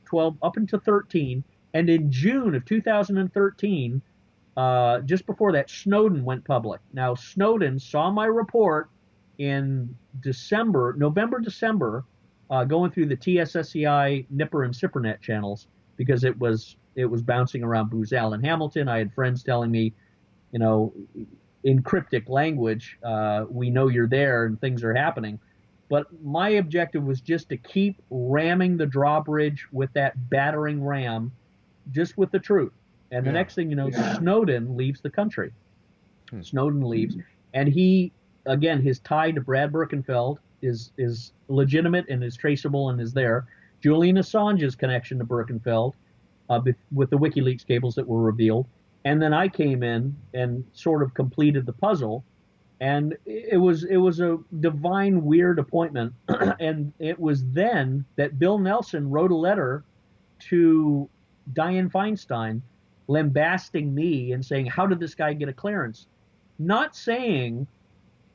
12 up into 13, and in June of 2013, just before that, Snowden went public. Now, Snowden saw my report in November, December, going through the TSSCI, Nipper, and SIPRNet channels, because it was bouncing around Booz Allen Hamilton. I had friends telling me, in cryptic language, we know you're there and things are happening. But my objective was just to keep ramming the drawbridge with that battering ram, just with the truth. And the next thing you know, Snowden leaves the country. Snowden leaves. And he, again, his tie to Brad Birkenfeld is legitimate and is traceable and is there. Julian Assange's connection to Birkenfeld with the WikiLeaks cables that were revealed. And then I came in and sort of completed the puzzle. And it was a divine, weird appointment. And it was then that Bill Nelson wrote a letter to Dianne Feinstein lambasting me and saying, how did this guy get a clearance? Not saying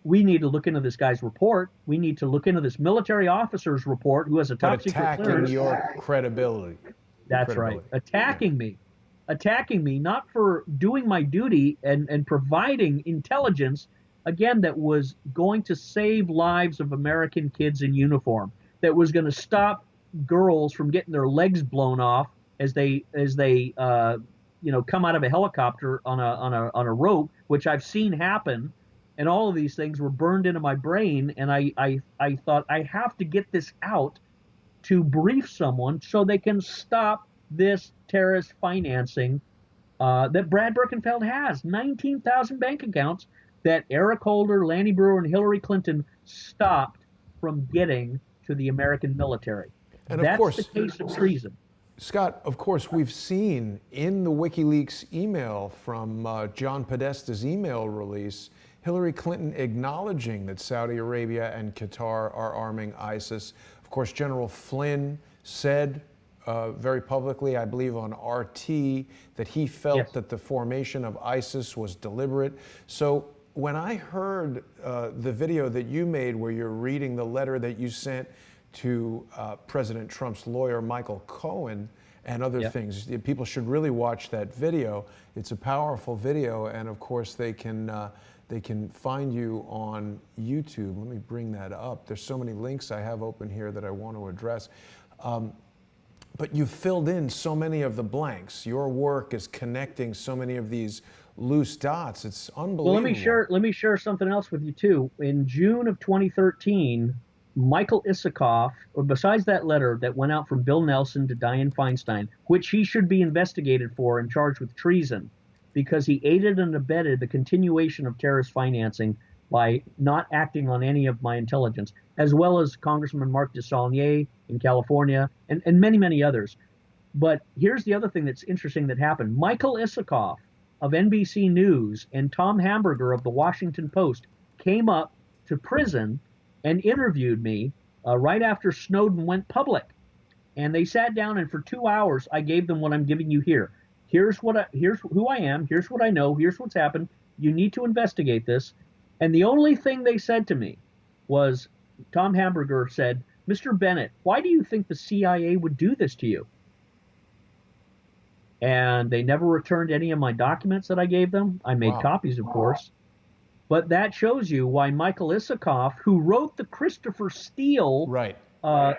we need to look into this guy's report. We need to look into this military officer's report who has a top secret clearance. Attacking your credibility. That's right. Attacking me, not for doing my duty and providing intelligence, again, that was going to save lives of American kids in uniform, that was going to stop girls from getting their legs blown off as they come out of a helicopter on a rope, which I've seen happen. And all of these things were burned into my brain. And I thought, I have to get this out to brief someone so they can stop this terrorist financing that Brad Birkenfeld has. 19,000 bank accounts that Eric Holder, Lanny Brewer, and Hillary Clinton stopped from getting to the American military. And that's of course, the case of treason. Scott, of course, we've seen in the WikiLeaks email from John Podesta's email release, Hillary Clinton acknowledging that Saudi Arabia and Qatar are arming ISIS. Of course, General Flynn said very publicly, I believe on RT, that he felt that the formation of ISIS was deliberate. So when I heard the video that you made where you're reading the letter that you sent to President Trump's lawyer, Michael Cohen, and other things, people should really watch that video. It's a powerful video, and of course they can find you on YouTube. Let me bring that up. There's so many links I have open here that I want to address. But you filled in so many of the blanks. Your work is connecting so many of these loose dots. It's unbelievable. Well, let me share something else with you too. In June of 2013, Michael Isikoff, besides that letter that went out from Bill Nelson to Dianne Feinstein, which he should be investigated for and charged with treason, because he aided and abetted the continuation of terrorist financing by not acting on any of my intelligence, as well as Congressman Mark DeSaulnier in California and many, many others. But here's the other thing that's interesting that happened. Michael Isikoff of NBC News and Tom Hamburger of the Washington Post came up to prison and interviewed me right after Snowden went public. And they sat down, and for 2 hours, I gave them what I'm giving you here. Here's who I am. Here's what I know. Here's what's happened. You need to investigate this. And the only thing they said to me was, Tom Hamburger said, Mr. Bennett, why do you think the CIA would do this to you? and they never returned any of my documents that I gave them. I made Wow. copies, of course. But that shows you why Michael Isikoff, who wrote the Christopher Steele Right.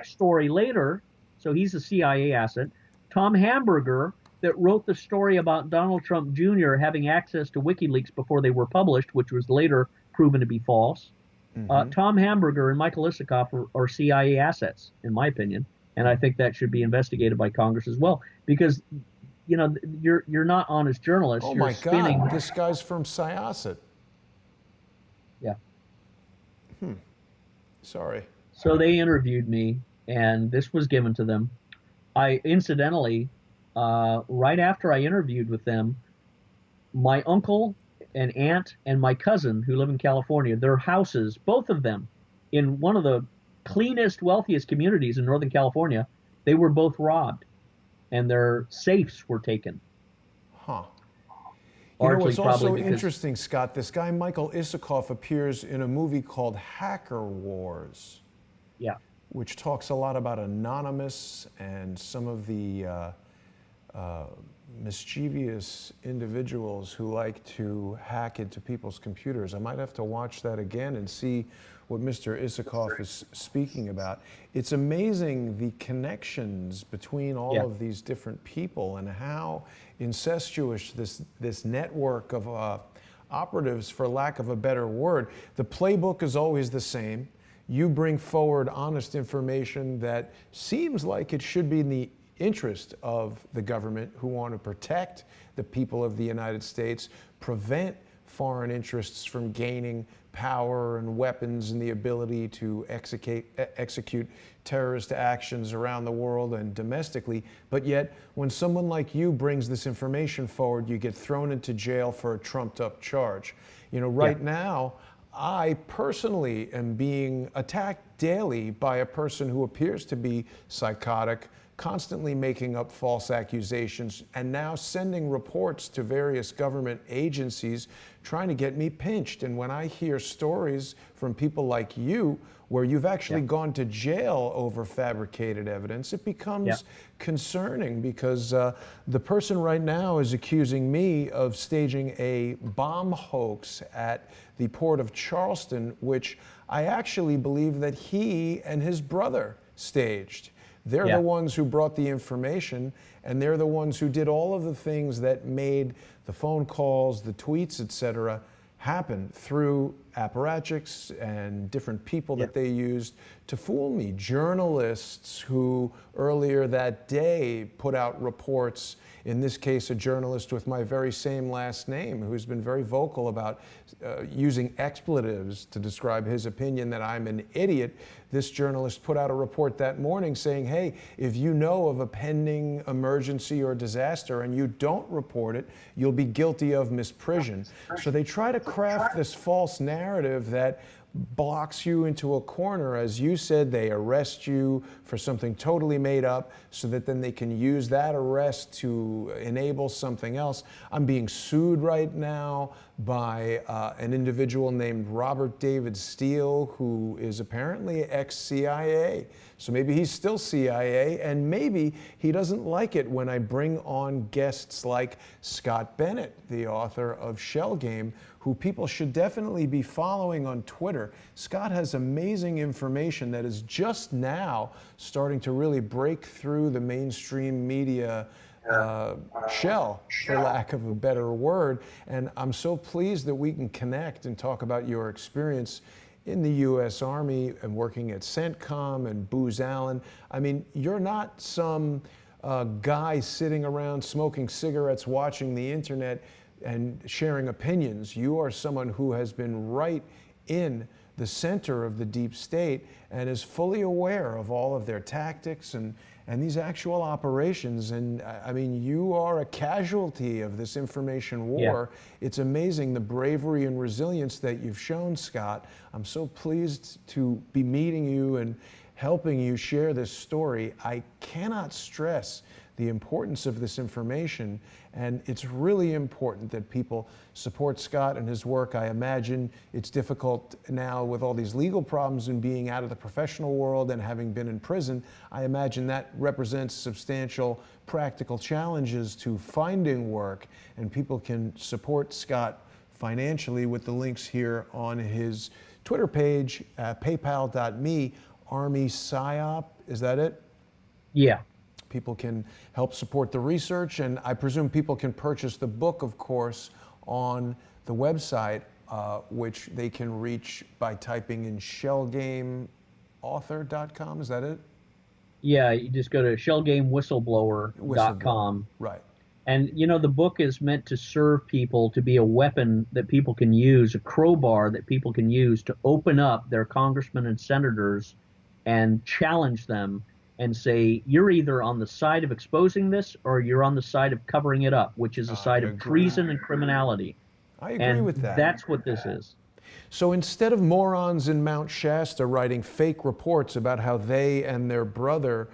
story later, so he's a CIA asset, Tom Hamburger, that wrote the story about Donald Trump Jr. having access to WikiLeaks before they were published, which was later proven to be false. Tom Hamburger and Michael Isikoff are CIA assets, in my opinion, and I think that should be investigated by Congress as well, because you're not honest journalists. Oh You're my spinning. God, this guy's from Syosset. Yeah. Sorry. So they interviewed me, and this was given to them. I incidentally, right after I interviewed with them, my uncle and aunt and my cousin who live in California, their houses, both of them, in one of the cleanest, wealthiest communities in Northern California, they were both robbed, and their safes were taken. Huh. You know Largely what's also probably because, interesting, Scott? This guy, Michael Isikoff, appears in a movie called Hacker Wars, yeah, which talks a lot about Anonymous and some of the mischievous individuals who like to hack into people's computers. I might have to watch that again and see what Mr. Isikoff is speaking about. It's amazing the connections between all of these different people and how incestuous this network of operatives, for lack of a better word. The playbook is always the same. You bring forward honest information that seems like it should be in the interest of the government, who want to protect the people of the United States, prevent foreign interests from gaining power and weapons and the ability to execute terrorist actions around the world and domestically. But yet, when someone like you brings this information forward, you get thrown into jail for a trumped up charge. You know, right now, I personally am being attacked daily by a person who appears to be psychotic, constantly making up false accusations, and now sending reports to various government agencies trying to get me pinched. And when I hear stories from people like you, where you've actually gone to jail over fabricated evidence, it becomes concerning, because the person right now is accusing me of staging a bomb hoax at the port of Charleston, which I actually believe that he and his brother staged. They're the ones who brought the information, and they're the ones who did all of the things that made the phone calls, the tweets, etc., happen through apparatchiks and different people that they used to fool me. Journalists who earlier that day put out reports, in this case a journalist with my very same last name, who's been very vocal about using expletives to describe his opinion that I'm an idiot. This journalist put out a report that morning saying, hey, if you know of a pending emergency or disaster and you don't report it, you'll be guilty of misprision. So they try to craft this false narrative that blocks you into a corner. As you said, they arrest you for something totally made up so that then they can use that arrest to enable something else. I'm being sued right now by an individual named Robert David Steele, who is apparently ex-CIA. So maybe he's still CIA, and maybe he doesn't like it when I bring on guests like Scott Bennett, the author of Shell Game, who people should definitely be following on Twitter. Scott has amazing information that is just now starting to really break through the mainstream media shell, for lack of a better word. And I'm so pleased that we can connect and talk about your experience in the U.S. Army and working at CENTCOM and Booz Allen. I mean, you're not some guy sitting around smoking cigarettes, watching the internet and sharing opinions. You are someone who has been right in the center of the deep state and is fully aware of all of their tactics and these actual operations. And I mean, you are a casualty of this information war. It's amazing the bravery and resilience that you've shown, Scott. I'm so pleased to be meeting you and helping you share this story. I cannot stress the importance of this information. And it's really important that people support Scott and his work. I imagine it's difficult now with all these legal problems and being out of the professional world and having been in prison. I imagine that represents substantial practical challenges to finding work, and people can support Scott financially with the links here on his Twitter page, paypal.me, Army PSYOP, is that it? Yeah. People can help support the research, and I presume people can purchase the book, of course, on the website, which they can reach by typing in shellgameauthor.com, is that it? Yeah, you just go to shellgamewhistleblower.com. Right. And, the book is meant to serve people, to be a weapon that people can use, a crowbar that people can use to open up their congressmen and senators and challenge them and say, you're either on the side of exposing this or you're on the side of covering it up, which is the side of treason and criminality. I agree with that. That's what this is. So instead of morons in Mount Shasta writing fake reports about how they and their brother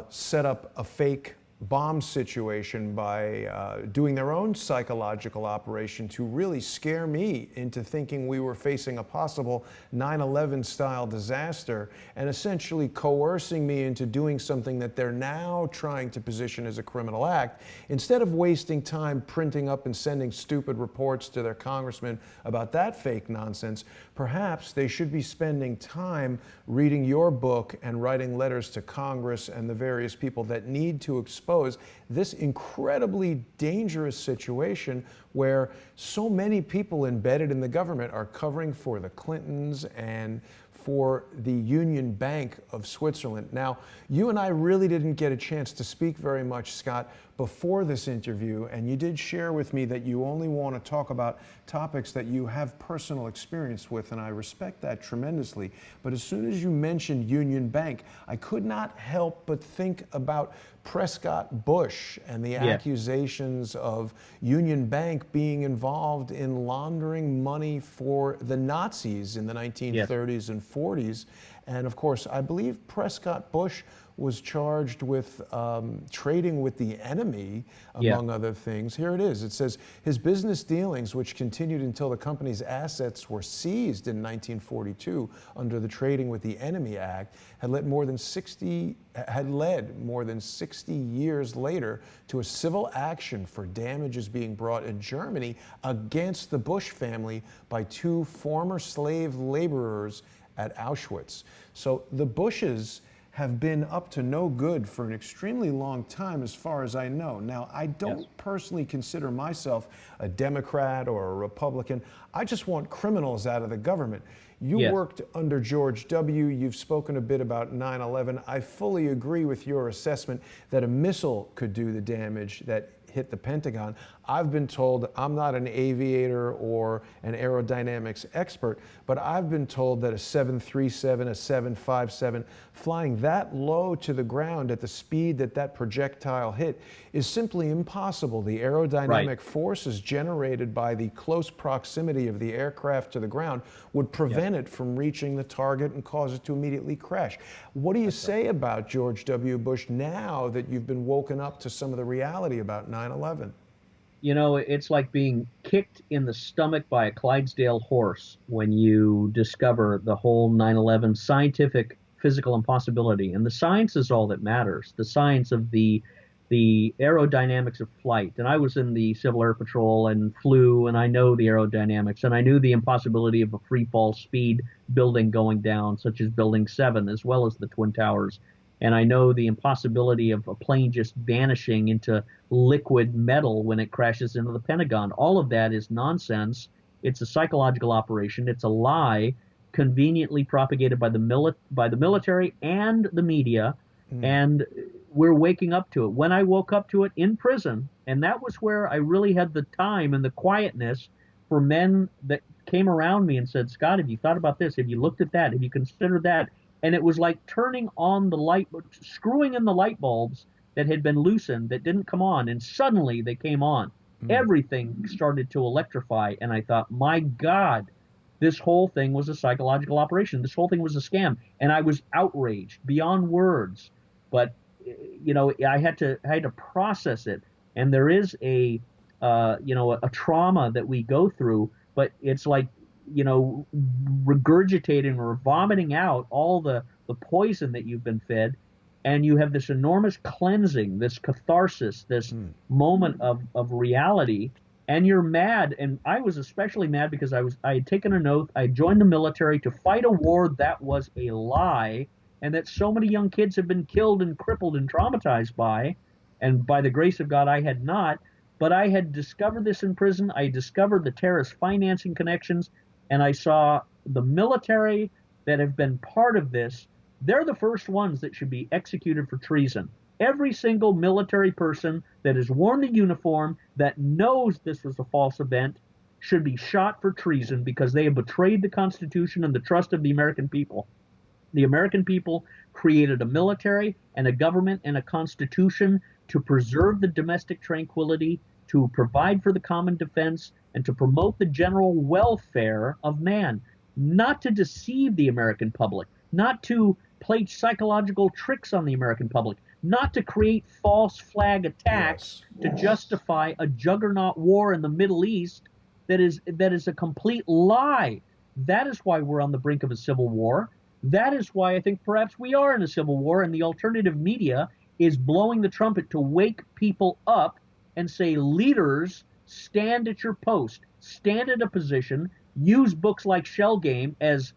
set up a fake bomb situation by doing their own psychological operation to really scare me into thinking we were facing a possible 9/11 style disaster, and essentially coercing me into doing something that they're now trying to position as a criminal act, instead of wasting time printing up and sending stupid reports to their congressman about that fake nonsense, perhaps they should be spending time reading your book and writing letters to Congress and the various people that need to expose this incredibly dangerous situation where so many people embedded in the government are covering for the Clintons and for the Union Bank of Switzerland. Now, you and I really didn't get a chance to speak very much, Scott, before this interview, and you did share with me that you only want to talk about topics that you have personal experience with, and I respect that tremendously. But as soon as you mentioned Union Bank, I could not help but think about Prescott Bush and the accusations of Union Bank being involved in laundering money for the Nazis in the 1930s and 40s. And of course, I believe Prescott Bush was charged with trading with the enemy, among other things. Here it is. It says, his business dealings, which continued until the company's assets were seized in 1942 under the Trading with the Enemy Act, had led more than 60 years later to a civil action for damages being brought in Germany against the Bush family by two former slave laborers at Auschwitz. So the Bushes have been up to no good for an extremely long time, as far as I know. Now, I don't personally consider myself a Democrat or a Republican. I just want criminals out of the government. You worked under George W. You've spoken a bit about 9/11. I fully agree with your assessment that a missile could do the damage that hit the Pentagon. I've been told, I'm not an aviator or an aerodynamics expert, but I've been told that a 737, a 757, flying that low to the ground at the speed that that projectile hit is simply impossible. The aerodynamic forces generated by the close proximity of the aircraft to the ground would prevent it from reaching the target and cause it to immediately crash. What do you say about George W. Bush now that you've been woken up to some of the reality about 9/11? It's like being kicked in the stomach by a Clydesdale horse when you discover the whole 9/11 scientific physical impossibility. And the science is all that matters, the science of the aerodynamics of flight. And I was in the Civil Air Patrol and flew, and I know the aerodynamics, and I knew the impossibility of a free fall speed building going down, such as Building 7, as well as the Twin Towers. And I know the impossibility of a plane just vanishing into liquid metal when it crashes into the Pentagon. All of that is nonsense. It's a psychological operation. It's a lie conveniently propagated by the military and the media. And we're waking up to it. When I woke up to it in prison, and that was where I really had the time and the quietness for men that came around me and said, Scott, have you thought about this? Have you looked at that? Have you considered that? And it was like turning on the light, screwing in the light bulbs that had been loosened, that didn't come on, and suddenly they came on. Everything started to electrify, and I thought, my God, this whole thing was a psychological operation. This whole thing was a scam, and I was outraged beyond words. But I had to process it. And there is a trauma that we go through, but it's like, regurgitating or vomiting out all the poison that you've been fed. And you have this enormous cleansing, this catharsis, this moment of reality. And you're mad. And I was especially mad because I had taken an oath. I joined the military to fight a war that was a lie, and that so many young kids have been killed and crippled and traumatized by. And by the grace of God, I had not. But I had discovered this in prison. I discovered the terrorist financing connections, and I saw the military that have been part of this. They're the first ones that should be executed for treason. Every single military person that has worn the uniform, that knows this was a false event, should be shot for treason because they have betrayed the Constitution and the trust of the American people. The American people created a military and a government and a constitution to preserve the domestic tranquility, to provide for the common defense, and to promote the general welfare of man, not to deceive the American public, not to play psychological tricks on the American public, not to create false flag attacks to justify a juggernaut war in the Middle East that is a complete lie. That is why we're on the brink of a civil war. That is why I think perhaps we are in a civil war, and the alternative media is blowing the trumpet to wake people up and say, leaders, stand at your post, stand at a position, use books like Shell Game as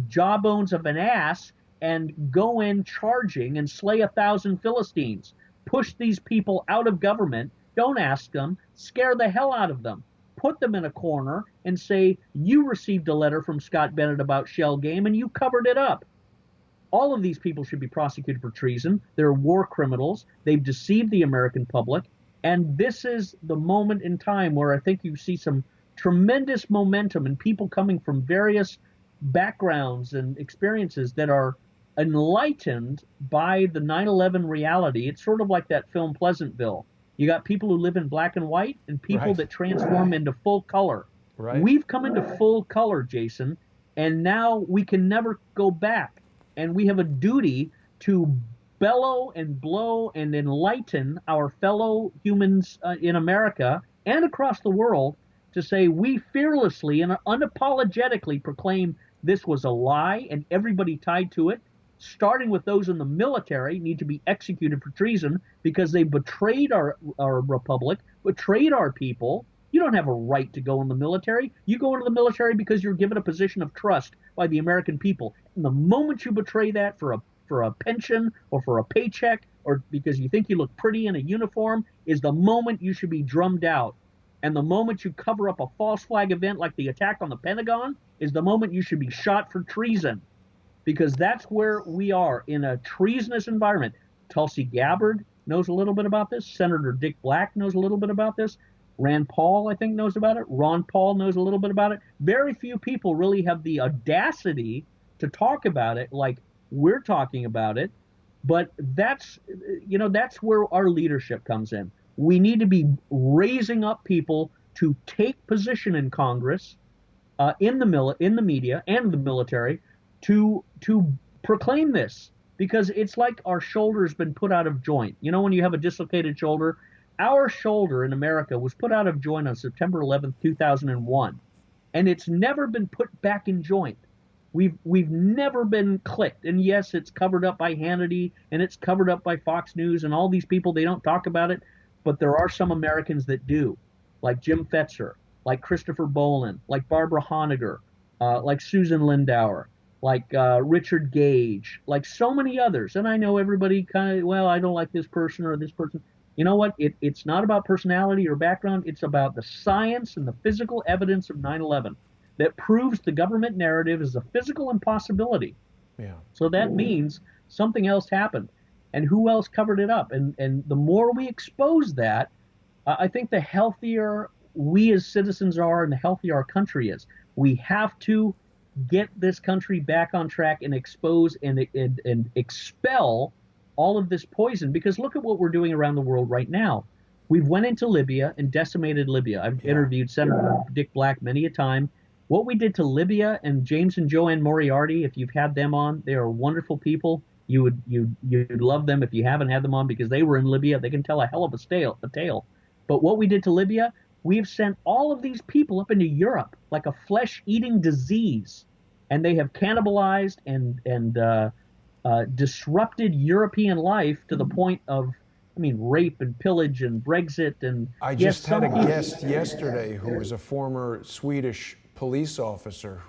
jawbones of an ass, and go in charging and slay 1,000 Philistines. Push these people out of government. Don't ask them. Scare the hell out of them. Put them in a corner and say, you received a letter from Scott Bennett about Shell Game and you covered it up. All of these people should be prosecuted for treason. They're war criminals. They've deceived the American public. And this is the moment in time where I think you see some tremendous momentum and people coming from various backgrounds and experiences that are enlightened by the 9/11 reality. It's sort of like that film Pleasantville. You got people who live in black and white and people that transform into full color. We've come into full color, Jason, and now we can never go back. And we have a duty to bellow and blow and enlighten our fellow humans in America and across the world to say we fearlessly and unapologetically proclaim this was a lie, and everybody tied to it, starting with those in the military, need to be executed for treason because they betrayed our republic, betrayed our people. You don't have a right to go in the military. You go into the military because you're given a position of trust by the American people. And the moment you betray that for a pension or for a paycheck or because you think you look pretty in a uniform is the moment you should be drummed out. And the moment you cover up a false flag event like the attack on the Pentagon is the moment you should be shot for treason. Because that's where we are, in a treasonous environment. Tulsi Gabbard knows a little bit about this. Senator Dick Black knows a little bit about this. Rand Paul, I think, knows about it. Ron Paul knows a little bit about it. Very few people really have the audacity to talk about it like we're talking about it. But that's where our leadership comes in. We need to be raising up people to take position in Congress, in the media and the military, to proclaim this, because it's like our shoulder's been put out of joint. You know, when you have a dislocated shoulder, our shoulder in America was put out of joint on September 11th, 2001, and it's never been put back in joint. We've never been clicked. And yes, it's covered up by Hannity and it's covered up by Fox News and all these people. They don't talk about it, but there are some Americans that do, like Jim Fetzer, like Christopher Bolin, like Barbara Honegger, like Susan Lindauer, like Richard Gage, like so many others. And I know everybody kind of, well, I don't like this person or this person. You know what? It's not about personality or background. It's about the science and the physical evidence of 9/11 that proves the government narrative is a physical impossibility. Yeah. So that means something else happened. And who else covered it up? And the more we expose that, I think the healthier we as citizens are and the healthier our country is. We have to get this country back on track and expose and expel all of this poison. Because look at what we're doing around the world right now. We've went into Libya and decimated Libya. I've interviewed Senator Dick Black many a time. What we did to Libya, and James and Joanne Moriarty, if you've had them on, they are wonderful people. you'd love them if you haven't had them on because they were in Libya. They can tell a hell of a tale. But what we did to Libya, we've sent all of these people up into Europe like a flesh-eating disease, and they have cannibalized and disrupted European life to the point of, I mean, rape and pillage and Brexit. And I yes, just had some a people. guest yesterday who was a former Swedish police officer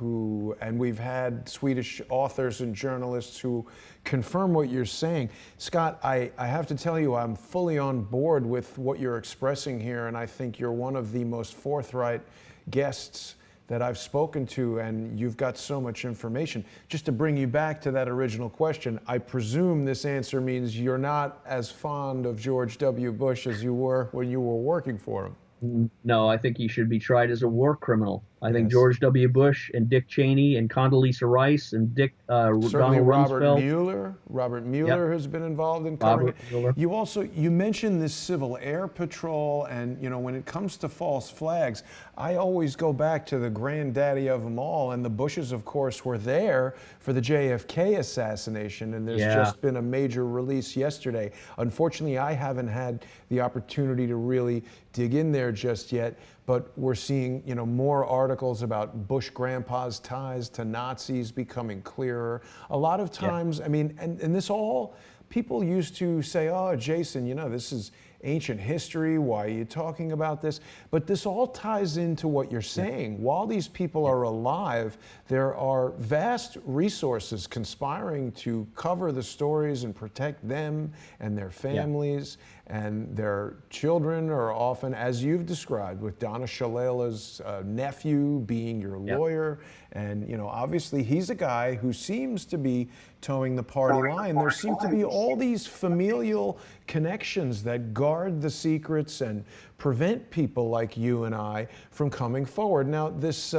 and we've had Swedish authors and journalists who confirm what you're saying. Scott, I have to tell you, I'm fully on board with what you're expressing here, and I think you're one of the most forthright guests that I've spoken to, and you've got so much information. Just to bring you back to that original question, I presume this answer means you're not as fond of George W. Bush as you were when you were working for him. No, I think he should be tried as a war criminal. I think Yes. George W. Bush and Dick Cheney and Condoleezza Rice and Certainly Donald Robert Rumsfeld. Mueller. Robert Mueller has been involved in covering Robert it. Mueller. You mentioned this Civil Air Patrol, and when it comes to false flags, I always go back to the granddaddy of them all, and the Bushes, of course, were there for the JFK assassination, and there's just been a major release yesterday. Unfortunately, I haven't had the opportunity to really dig in there just yet, but we're seeing more articles about Bush grandpa's ties to Nazis becoming clearer. A lot of times, I mean, and this all, people used to say, oh, Jason, this is ancient history, why are you talking about this? But this all ties into what you're saying. While these people are alive, there are vast resources conspiring to cover the stories and protect them and their families. And their children are often, as you've described, with Donna Shalala's nephew being your lawyer. And, obviously he's a guy who seems to be towing the party line. There seem to be all these familial connections that guard the secrets and prevent people like you and I from coming forward. Now, this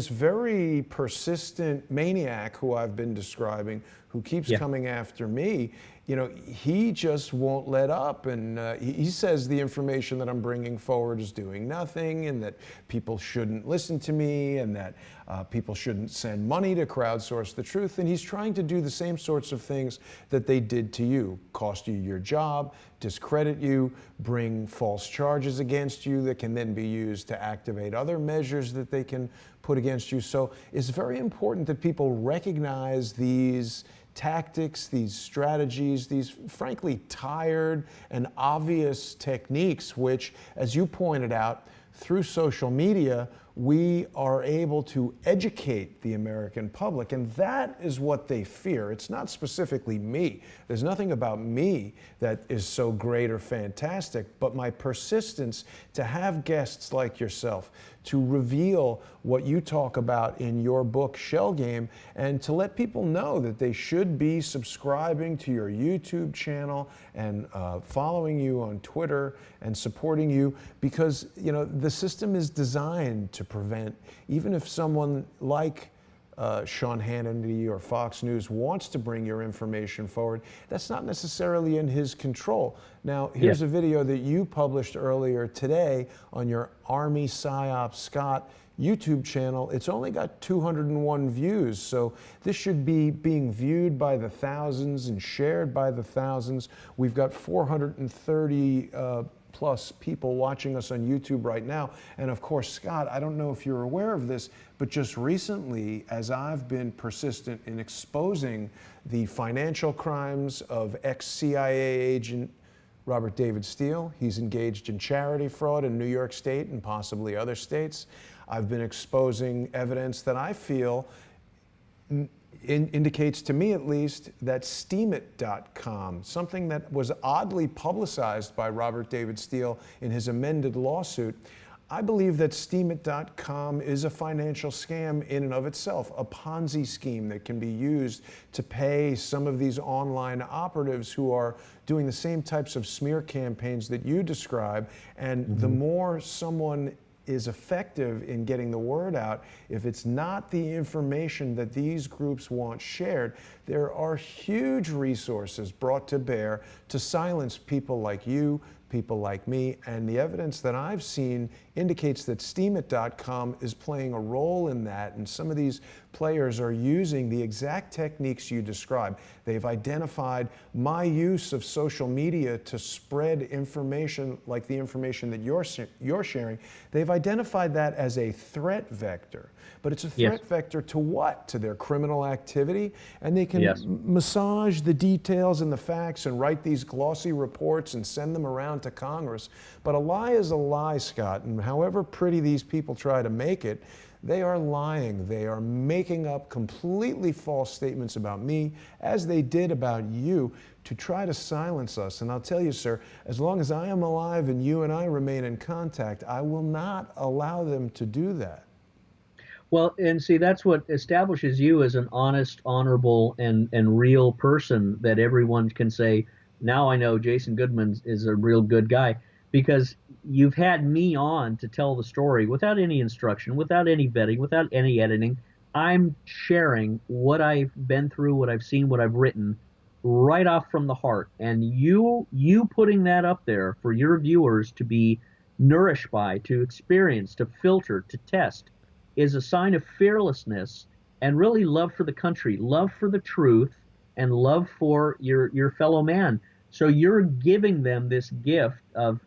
very persistent maniac who I've been describing, who keeps coming after me, he just won't let up, and he says the information that I'm bringing forward is doing nothing, and that people shouldn't listen to me, and that people shouldn't send money to crowdsource the truth, and he's trying to do the same sorts of things that they did to you: cost you your job, discredit you, bring false charges against you that can then be used to activate other measures that they can put against you. So it's very important that people recognize these tactics, these strategies, these frankly tired and obvious techniques, which, as you pointed out, through social media, we are able to educate the American public, and that is what they fear. It's not specifically me. There's nothing about me that is so great or fantastic, but my persistence to have guests like yourself to reveal what you talk about in your book, Shell Game, and to let people know that they should be subscribing to your YouTube channel and following you on Twitter and supporting you, because the system is designed to prevent, even if someone like Sean Hannity or Fox News wants to bring your information forward, that's not necessarily in his control. Now, here's a video that you published earlier today on your Army PsyOps Scott YouTube channel. It's only got 201 views, so this should be being viewed by the thousands and shared by the thousands. We've got 430 plus people watching us on YouTube right now. And of course, Scott, I don't know if you're aware of this, but just recently, as I've been persistent in exposing the financial crimes of ex-CIA agent Robert David Steele, he's engaged in charity fraud in New York State and possibly other states. I've been exposing evidence that I feel indicates to me at least that Steemit.com, something that was oddly publicized by Robert David Steele in his amended lawsuit, I believe that Steemit.com is a financial scam in and of itself, a Ponzi scheme that can be used to pay some of these online operatives who are doing the same types of smear campaigns that you describe. And the more someone is effective in getting the word out, if it's not the information that these groups want shared, there are huge resources brought to bear to silence people like you, people like me, and the evidence that I've seen indicates that Steemit.com is playing a role in that, and some of these players are using the exact techniques you describe. They've identified my use of social media to spread information like the information that you're sharing. They've identified that as a threat vector. But it's a threat vector to what? To their criminal activity? And they can massage the details and the facts and write these glossy reports and send them around to Congress. But a lie is a lie, Scott, and however pretty these people try to make it, they are lying. They are making up completely false statements about me, as they did about you, to try to silence us. And I'll tell you, sir, as long as I am alive and you and I remain in contact, I will not allow them to do that. Well, and see, that's what establishes you as an honest, honorable, and real person that everyone can say, now I know Jason Goodman is a real good guy, because you've had me on to tell the story without any instruction, without any vetting, without any editing. I'm sharing what I've been through, what I've seen, what I've written, right off from the heart. And you putting that up there for your viewers to be nourished by, to experience, to filter, to test, is a sign of fearlessness and really love for the country, love for the truth, and love for your fellow man. So you're giving them this gift of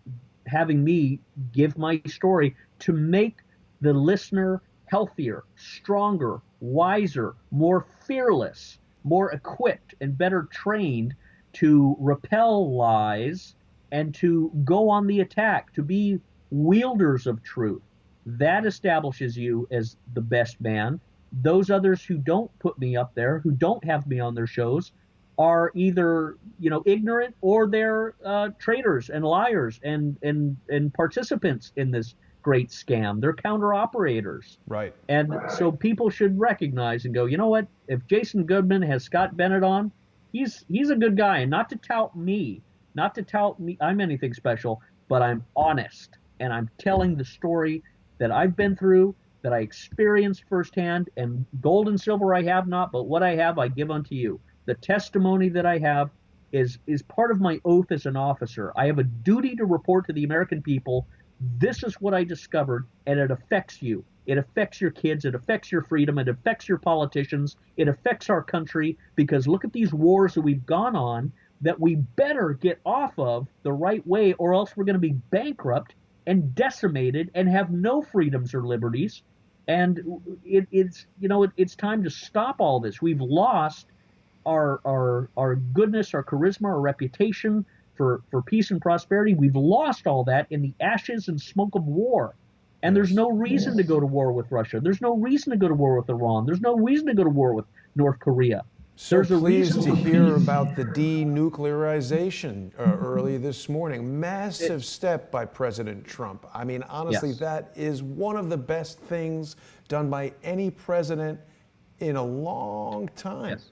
having me give my story to make the listener healthier, stronger, wiser, more fearless, more equipped, and better trained to repel lies and to go on the attack, to be wielders of truth. That establishes you as the best man. Those others who don't put me up there, who don't have me on their shows, are either ignorant, or they're traitors and liars and participants in this great scam. They're counter operators. Right. And so people should recognize and go, you know what? If Jason Goodman has Scott Bennett on, he's a good guy, and not to tout me I'm anything special, but I'm honest, and I'm telling the story that I've been through, that I experienced firsthand, and gold and silver I have not, but what I have I give unto you. The testimony that I have is part of my oath as an officer. I have a duty to report to the American people, this is what I discovered, and it affects you. It affects your kids, it affects your freedom, it affects your politicians, it affects our country, because look at these wars that we've gone on that we better get off of the right way, or else we're going to be bankrupt and decimated and have no freedoms or liberties. And it's time to stop all this. We've lost our goodness, our charisma, our reputation for peace and prosperity. We've lost all that in the ashes and smoke of war. And there's no reason to go to war with Russia. There's no reason to go to war with Iran. There's no reason to go to war with North Korea. So pleased to hear about the denuclearization early this morning. Massive step by President Trump. I mean, honestly, that is one of the best things done by any president in a long time. Yes.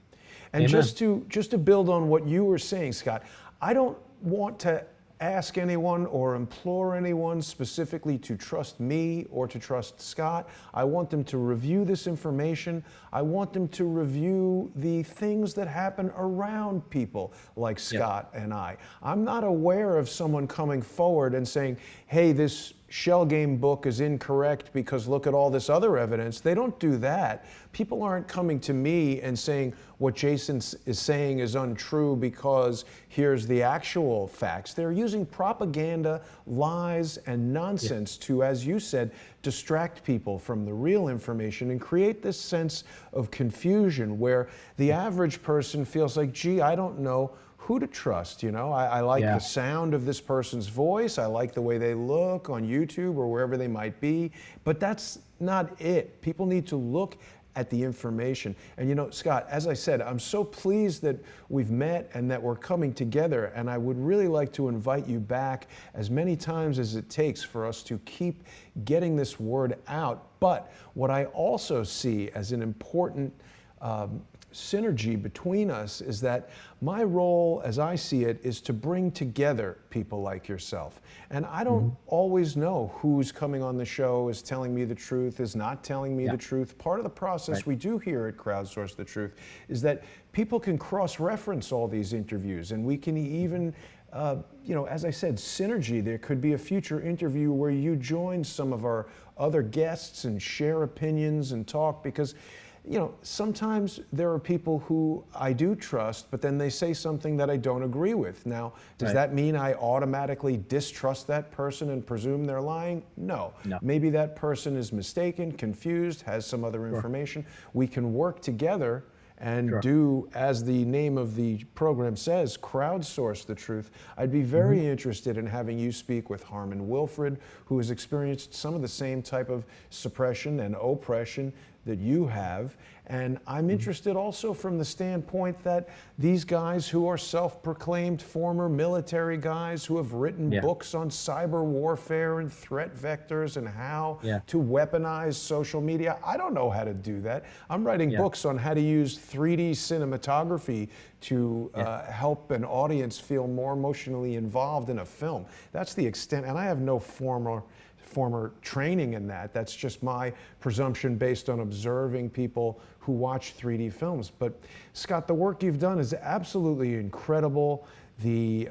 And just to build on what you were saying, Scott, I don't want to ask anyone or implore anyone specifically to trust me or to trust Scott. I want them to review this information. I want them to review the things that happen around people like Scott and I. I'm not aware of someone coming forward and saying, hey, this shell game book is incorrect because look at all this other evidence. They don't do that. People aren't coming to me and saying what Jason is saying is untrue because here's the actual facts. They're using propaganda, lies, and nonsense to, as you said, distract people from the real information and create this sense of confusion where the average person feels like, gee, I don't know who to trust. I like the sound of this person's voice. I like the way they look on YouTube or wherever they might be, but that's not it. People need to look at the information. And Scott, as I said, I'm so pleased that we've met and that we're coming together, and I would really like to invite you back as many times as it takes for us to keep getting this word out. But what I also see as an important synergy between us is that my role, as I see it, is to bring together people like yourself. And I don't always know who's coming on the show, is telling me the truth, is not telling me the truth. Part of the process we do here at Crowdsource the Truth is that people can cross-reference all these interviews, and we can even as I said, synergy. There could be a future interview where you join some of our other guests and share opinions and talk, because sometimes there are people who I do trust, but then they say something that I don't agree with. Now, does that mean I automatically distrust that person and presume they're lying? No. Maybe that person is mistaken, confused, has some other information. We can work together and do, as the name of the program says, crowdsource the truth. I'd be very interested in having you speak with Harmon Wilfred, who has experienced some of the same type of suppression and oppression that you have. And I'm interested also from the standpoint that these guys who are self-proclaimed former military guys who have written books on cyber warfare and threat vectors and how to weaponize social media. I don't know how to do that. I'm writing books on how to use 3D cinematography to help an audience feel more emotionally involved in a film. That's the extent, and I have no former training in that. That's just my presumption based on observing people who watch 3D films. But Scott, the work you've done is absolutely incredible. The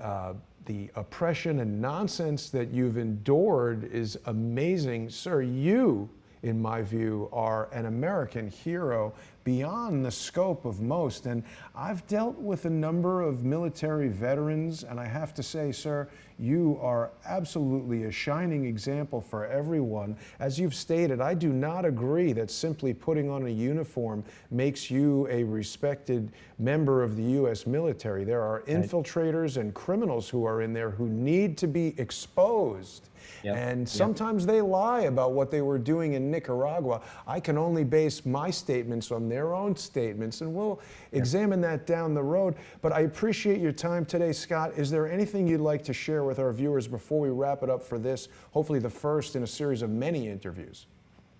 oppression and nonsense that you've endured is amazing. Sir, you, in my view, are an American hero beyond the scope of most. And I've dealt with a number of military veterans, and I have to say, sir, you are absolutely a shining example for everyone. As you've stated, I do not agree that simply putting on a uniform makes you a respected member of the U.S. military. There are infiltrators and criminals who are in there who need to be exposed. And sometimes they lie about what they were doing in Nicaragua. I can only base my statements on their own statements, and we'll examine that down the road. But I appreciate your time today, Scott. Is there anything you'd like to share with our viewers before we wrap it up for this, hopefully the first in a series of many interviews?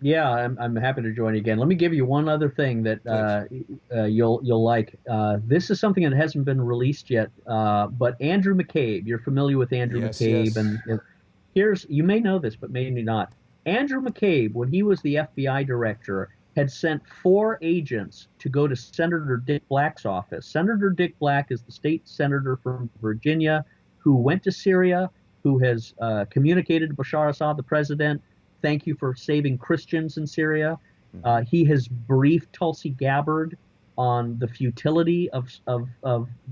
Yeah, I'm happy to join you again. Let me give you one other thing that you'll like. This is something that hasn't been released yet, but Andrew McCabe. You're familiar with Andrew McCabe, and you may know this, but maybe not. Andrew McCabe, when he was the FBI director, had sent 4 agents to go to Senator Dick Black's office. Senator Dick Black is the state senator from Virginia who went to Syria, who has communicated to Bashar Assad, the president, thank you for saving Christians in Syria. He has briefed Tulsi Gabbard on the futility of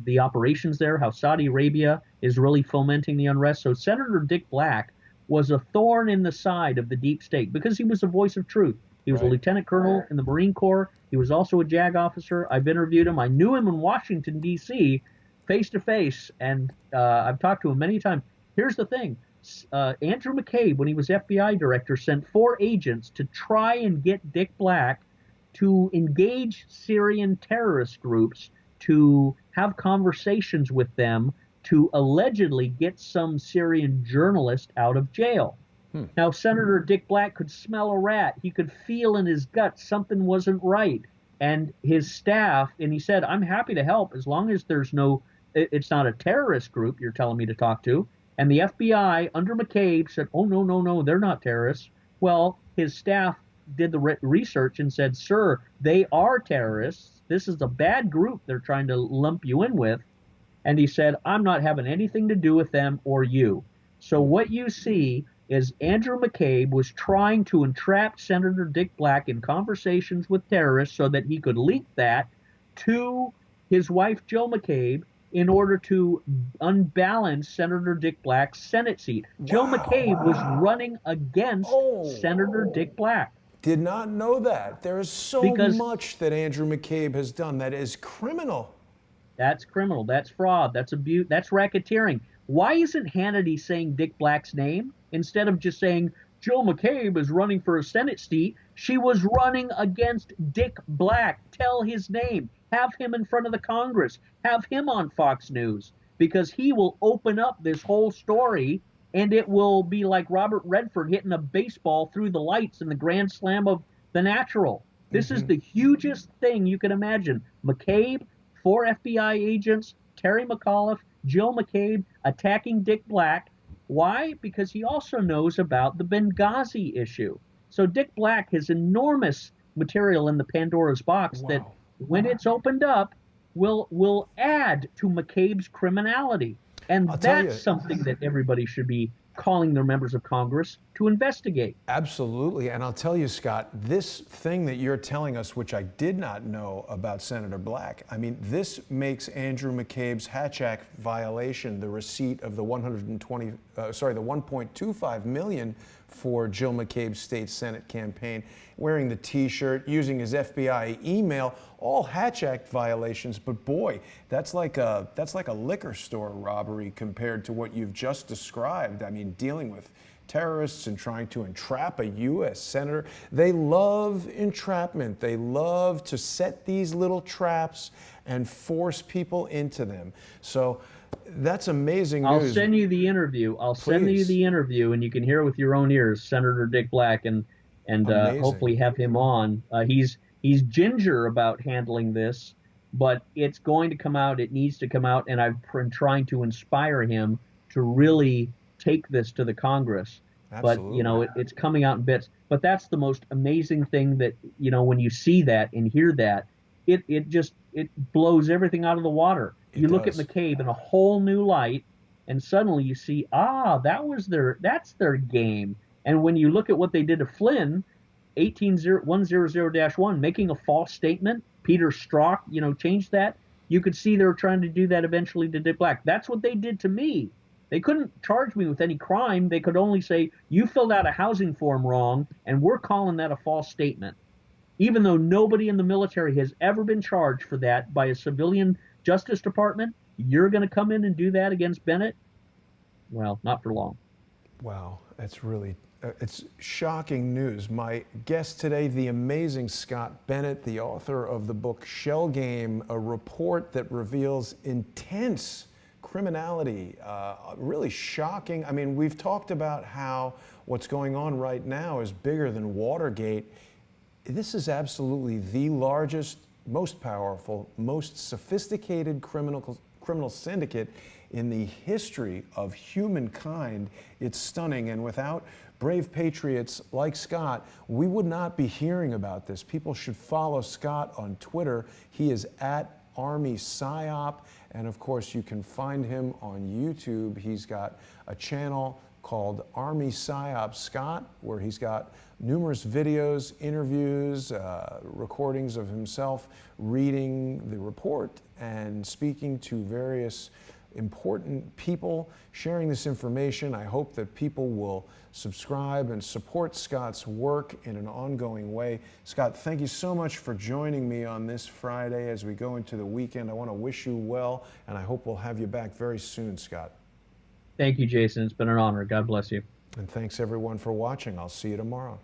the operations there, how Saudi Arabia is really fomenting the unrest. So Senator Dick Black was a thorn in the side of the deep state because he was a voice of truth. He was a lieutenant colonel in the Marine Corps. He was also a JAG officer. I've interviewed him. I knew him in Washington, D.C., face to face, and I've talked to him many times. Here's the thing. Andrew McCabe, when he was FBI director, sent 4 agents to try and get Dick Black to engage Syrian terrorist groups, to have conversations with them, to allegedly get some Syrian journalist out of jail. Now, Senator Dick Black could smell a rat. He could feel in his gut something wasn't right. And his staff, and he said, I'm happy to help as long as it's not a terrorist group you're telling me to talk to. And the FBI, under McCabe, said, oh, no, they're not terrorists. Well, his staff did the research and said, sir, they are terrorists. This is a bad group they're trying to lump you in with. And he said, I'm not having anything to do with them or you. So what you see is Andrew McCabe was trying to entrap Senator Dick Black in conversations with terrorists so that he could leak that to his wife, Jill McCabe, in order to unbalance Senator Dick Black's Senate seat. Jill McCabe was running against Senator Dick Black. Did not know that. There is so much that Andrew McCabe has done that is criminal. That's criminal. That's fraud. That's abuse. That's racketeering. Why isn't Hannity saying Dick Black's name instead of just saying Jill McCabe is running for a Senate seat? She was running against Dick Black. Tell his name. Have him in front of the Congress. Have him on Fox News, because he will open up this whole story, and it will be like Robert Redford hitting a baseball through the lights in the Grand Slam of the Natural. This is the hugest thing you can imagine. McCabe, 4 FBI agents, Terry McAuliffe, Jill McCabe attacking Dick Black. Why? Because he also knows about the Benghazi issue. So Dick Black has enormous material in the Pandora's box that, when it's opened up, will add to McCabe's criminality. And I'll tell that's you, something that everybody should be calling their members of Congress to investigate. absolutely. And I'll tell you, Scott, this thing that you're telling us, which I did not know about Senator Black, I mean, this makes Andrew McCabe's Hatch Act violation, the receipt of the the 1.25 million for Jill McCabe's state Senate campaign, wearing the T-shirt, using his FBI email, all Hatch Act violations. But boy, that's like a liquor store robbery compared to what you've just described. I mean, dealing with terrorists and trying to entrap a U.S. senator. They love entrapment. They love to set these little traps and force people into them. So that's amazing I'll news. send you the interview. I'll send you Please. the interview, and you can hear it with your own ears, Senator Dick Black, and Amazing. hopefully have him on. He's ginger about handling this, but it's going to come out. It needs to come out, and I've been trying to inspire him to really take this to the Congress. But Absolutely. it's coming out in bits. But that's the most amazing thing that when you see that and hear that, it blows everything out of the water. It You look at does. McCabe in a whole new light, and suddenly you see, that's their game. And when you look at what they did to Flynn, 18100-1, making a false statement, Peter Strzok, changed that. You could see they were trying to do that eventually to Dick Black. That's what they did to me. They couldn't charge me with any crime. They could only say, you filled out a housing form wrong, and we're calling that a false statement. Even though nobody in the military has ever been charged for that by a civilian Justice Department, you're going to come in and do that against Bennett? Well, not for long. Wow, that's really, it's shocking news. My guest today, the amazing Scott Bennett, the author of the book Shell Game, a report that reveals intense criminality, really shocking. I mean, we've talked about how what's going on right now is bigger than Watergate. This is absolutely the largest, most powerful, most sophisticated criminal syndicate in the history of humankind. It's stunning, and without brave patriots like Scott, we would not be hearing about this. People should follow Scott on Twitter. He is at Army PSYOP, and of course you can find him on YouTube. He's got a channel called Army PSYOP Scott, where he's got numerous videos, interviews, recordings of himself reading the report and speaking to various important people, sharing this information. I hope that people will subscribe and support Scott's work in an ongoing way. Scott, thank you so much for joining me on this Friday as we go into the weekend. I want to wish you well, and I hope we'll have you back very soon, Scott. Thank you, Jason. It's been an honor. God bless you. And thanks everyone for watching. I'll see you tomorrow.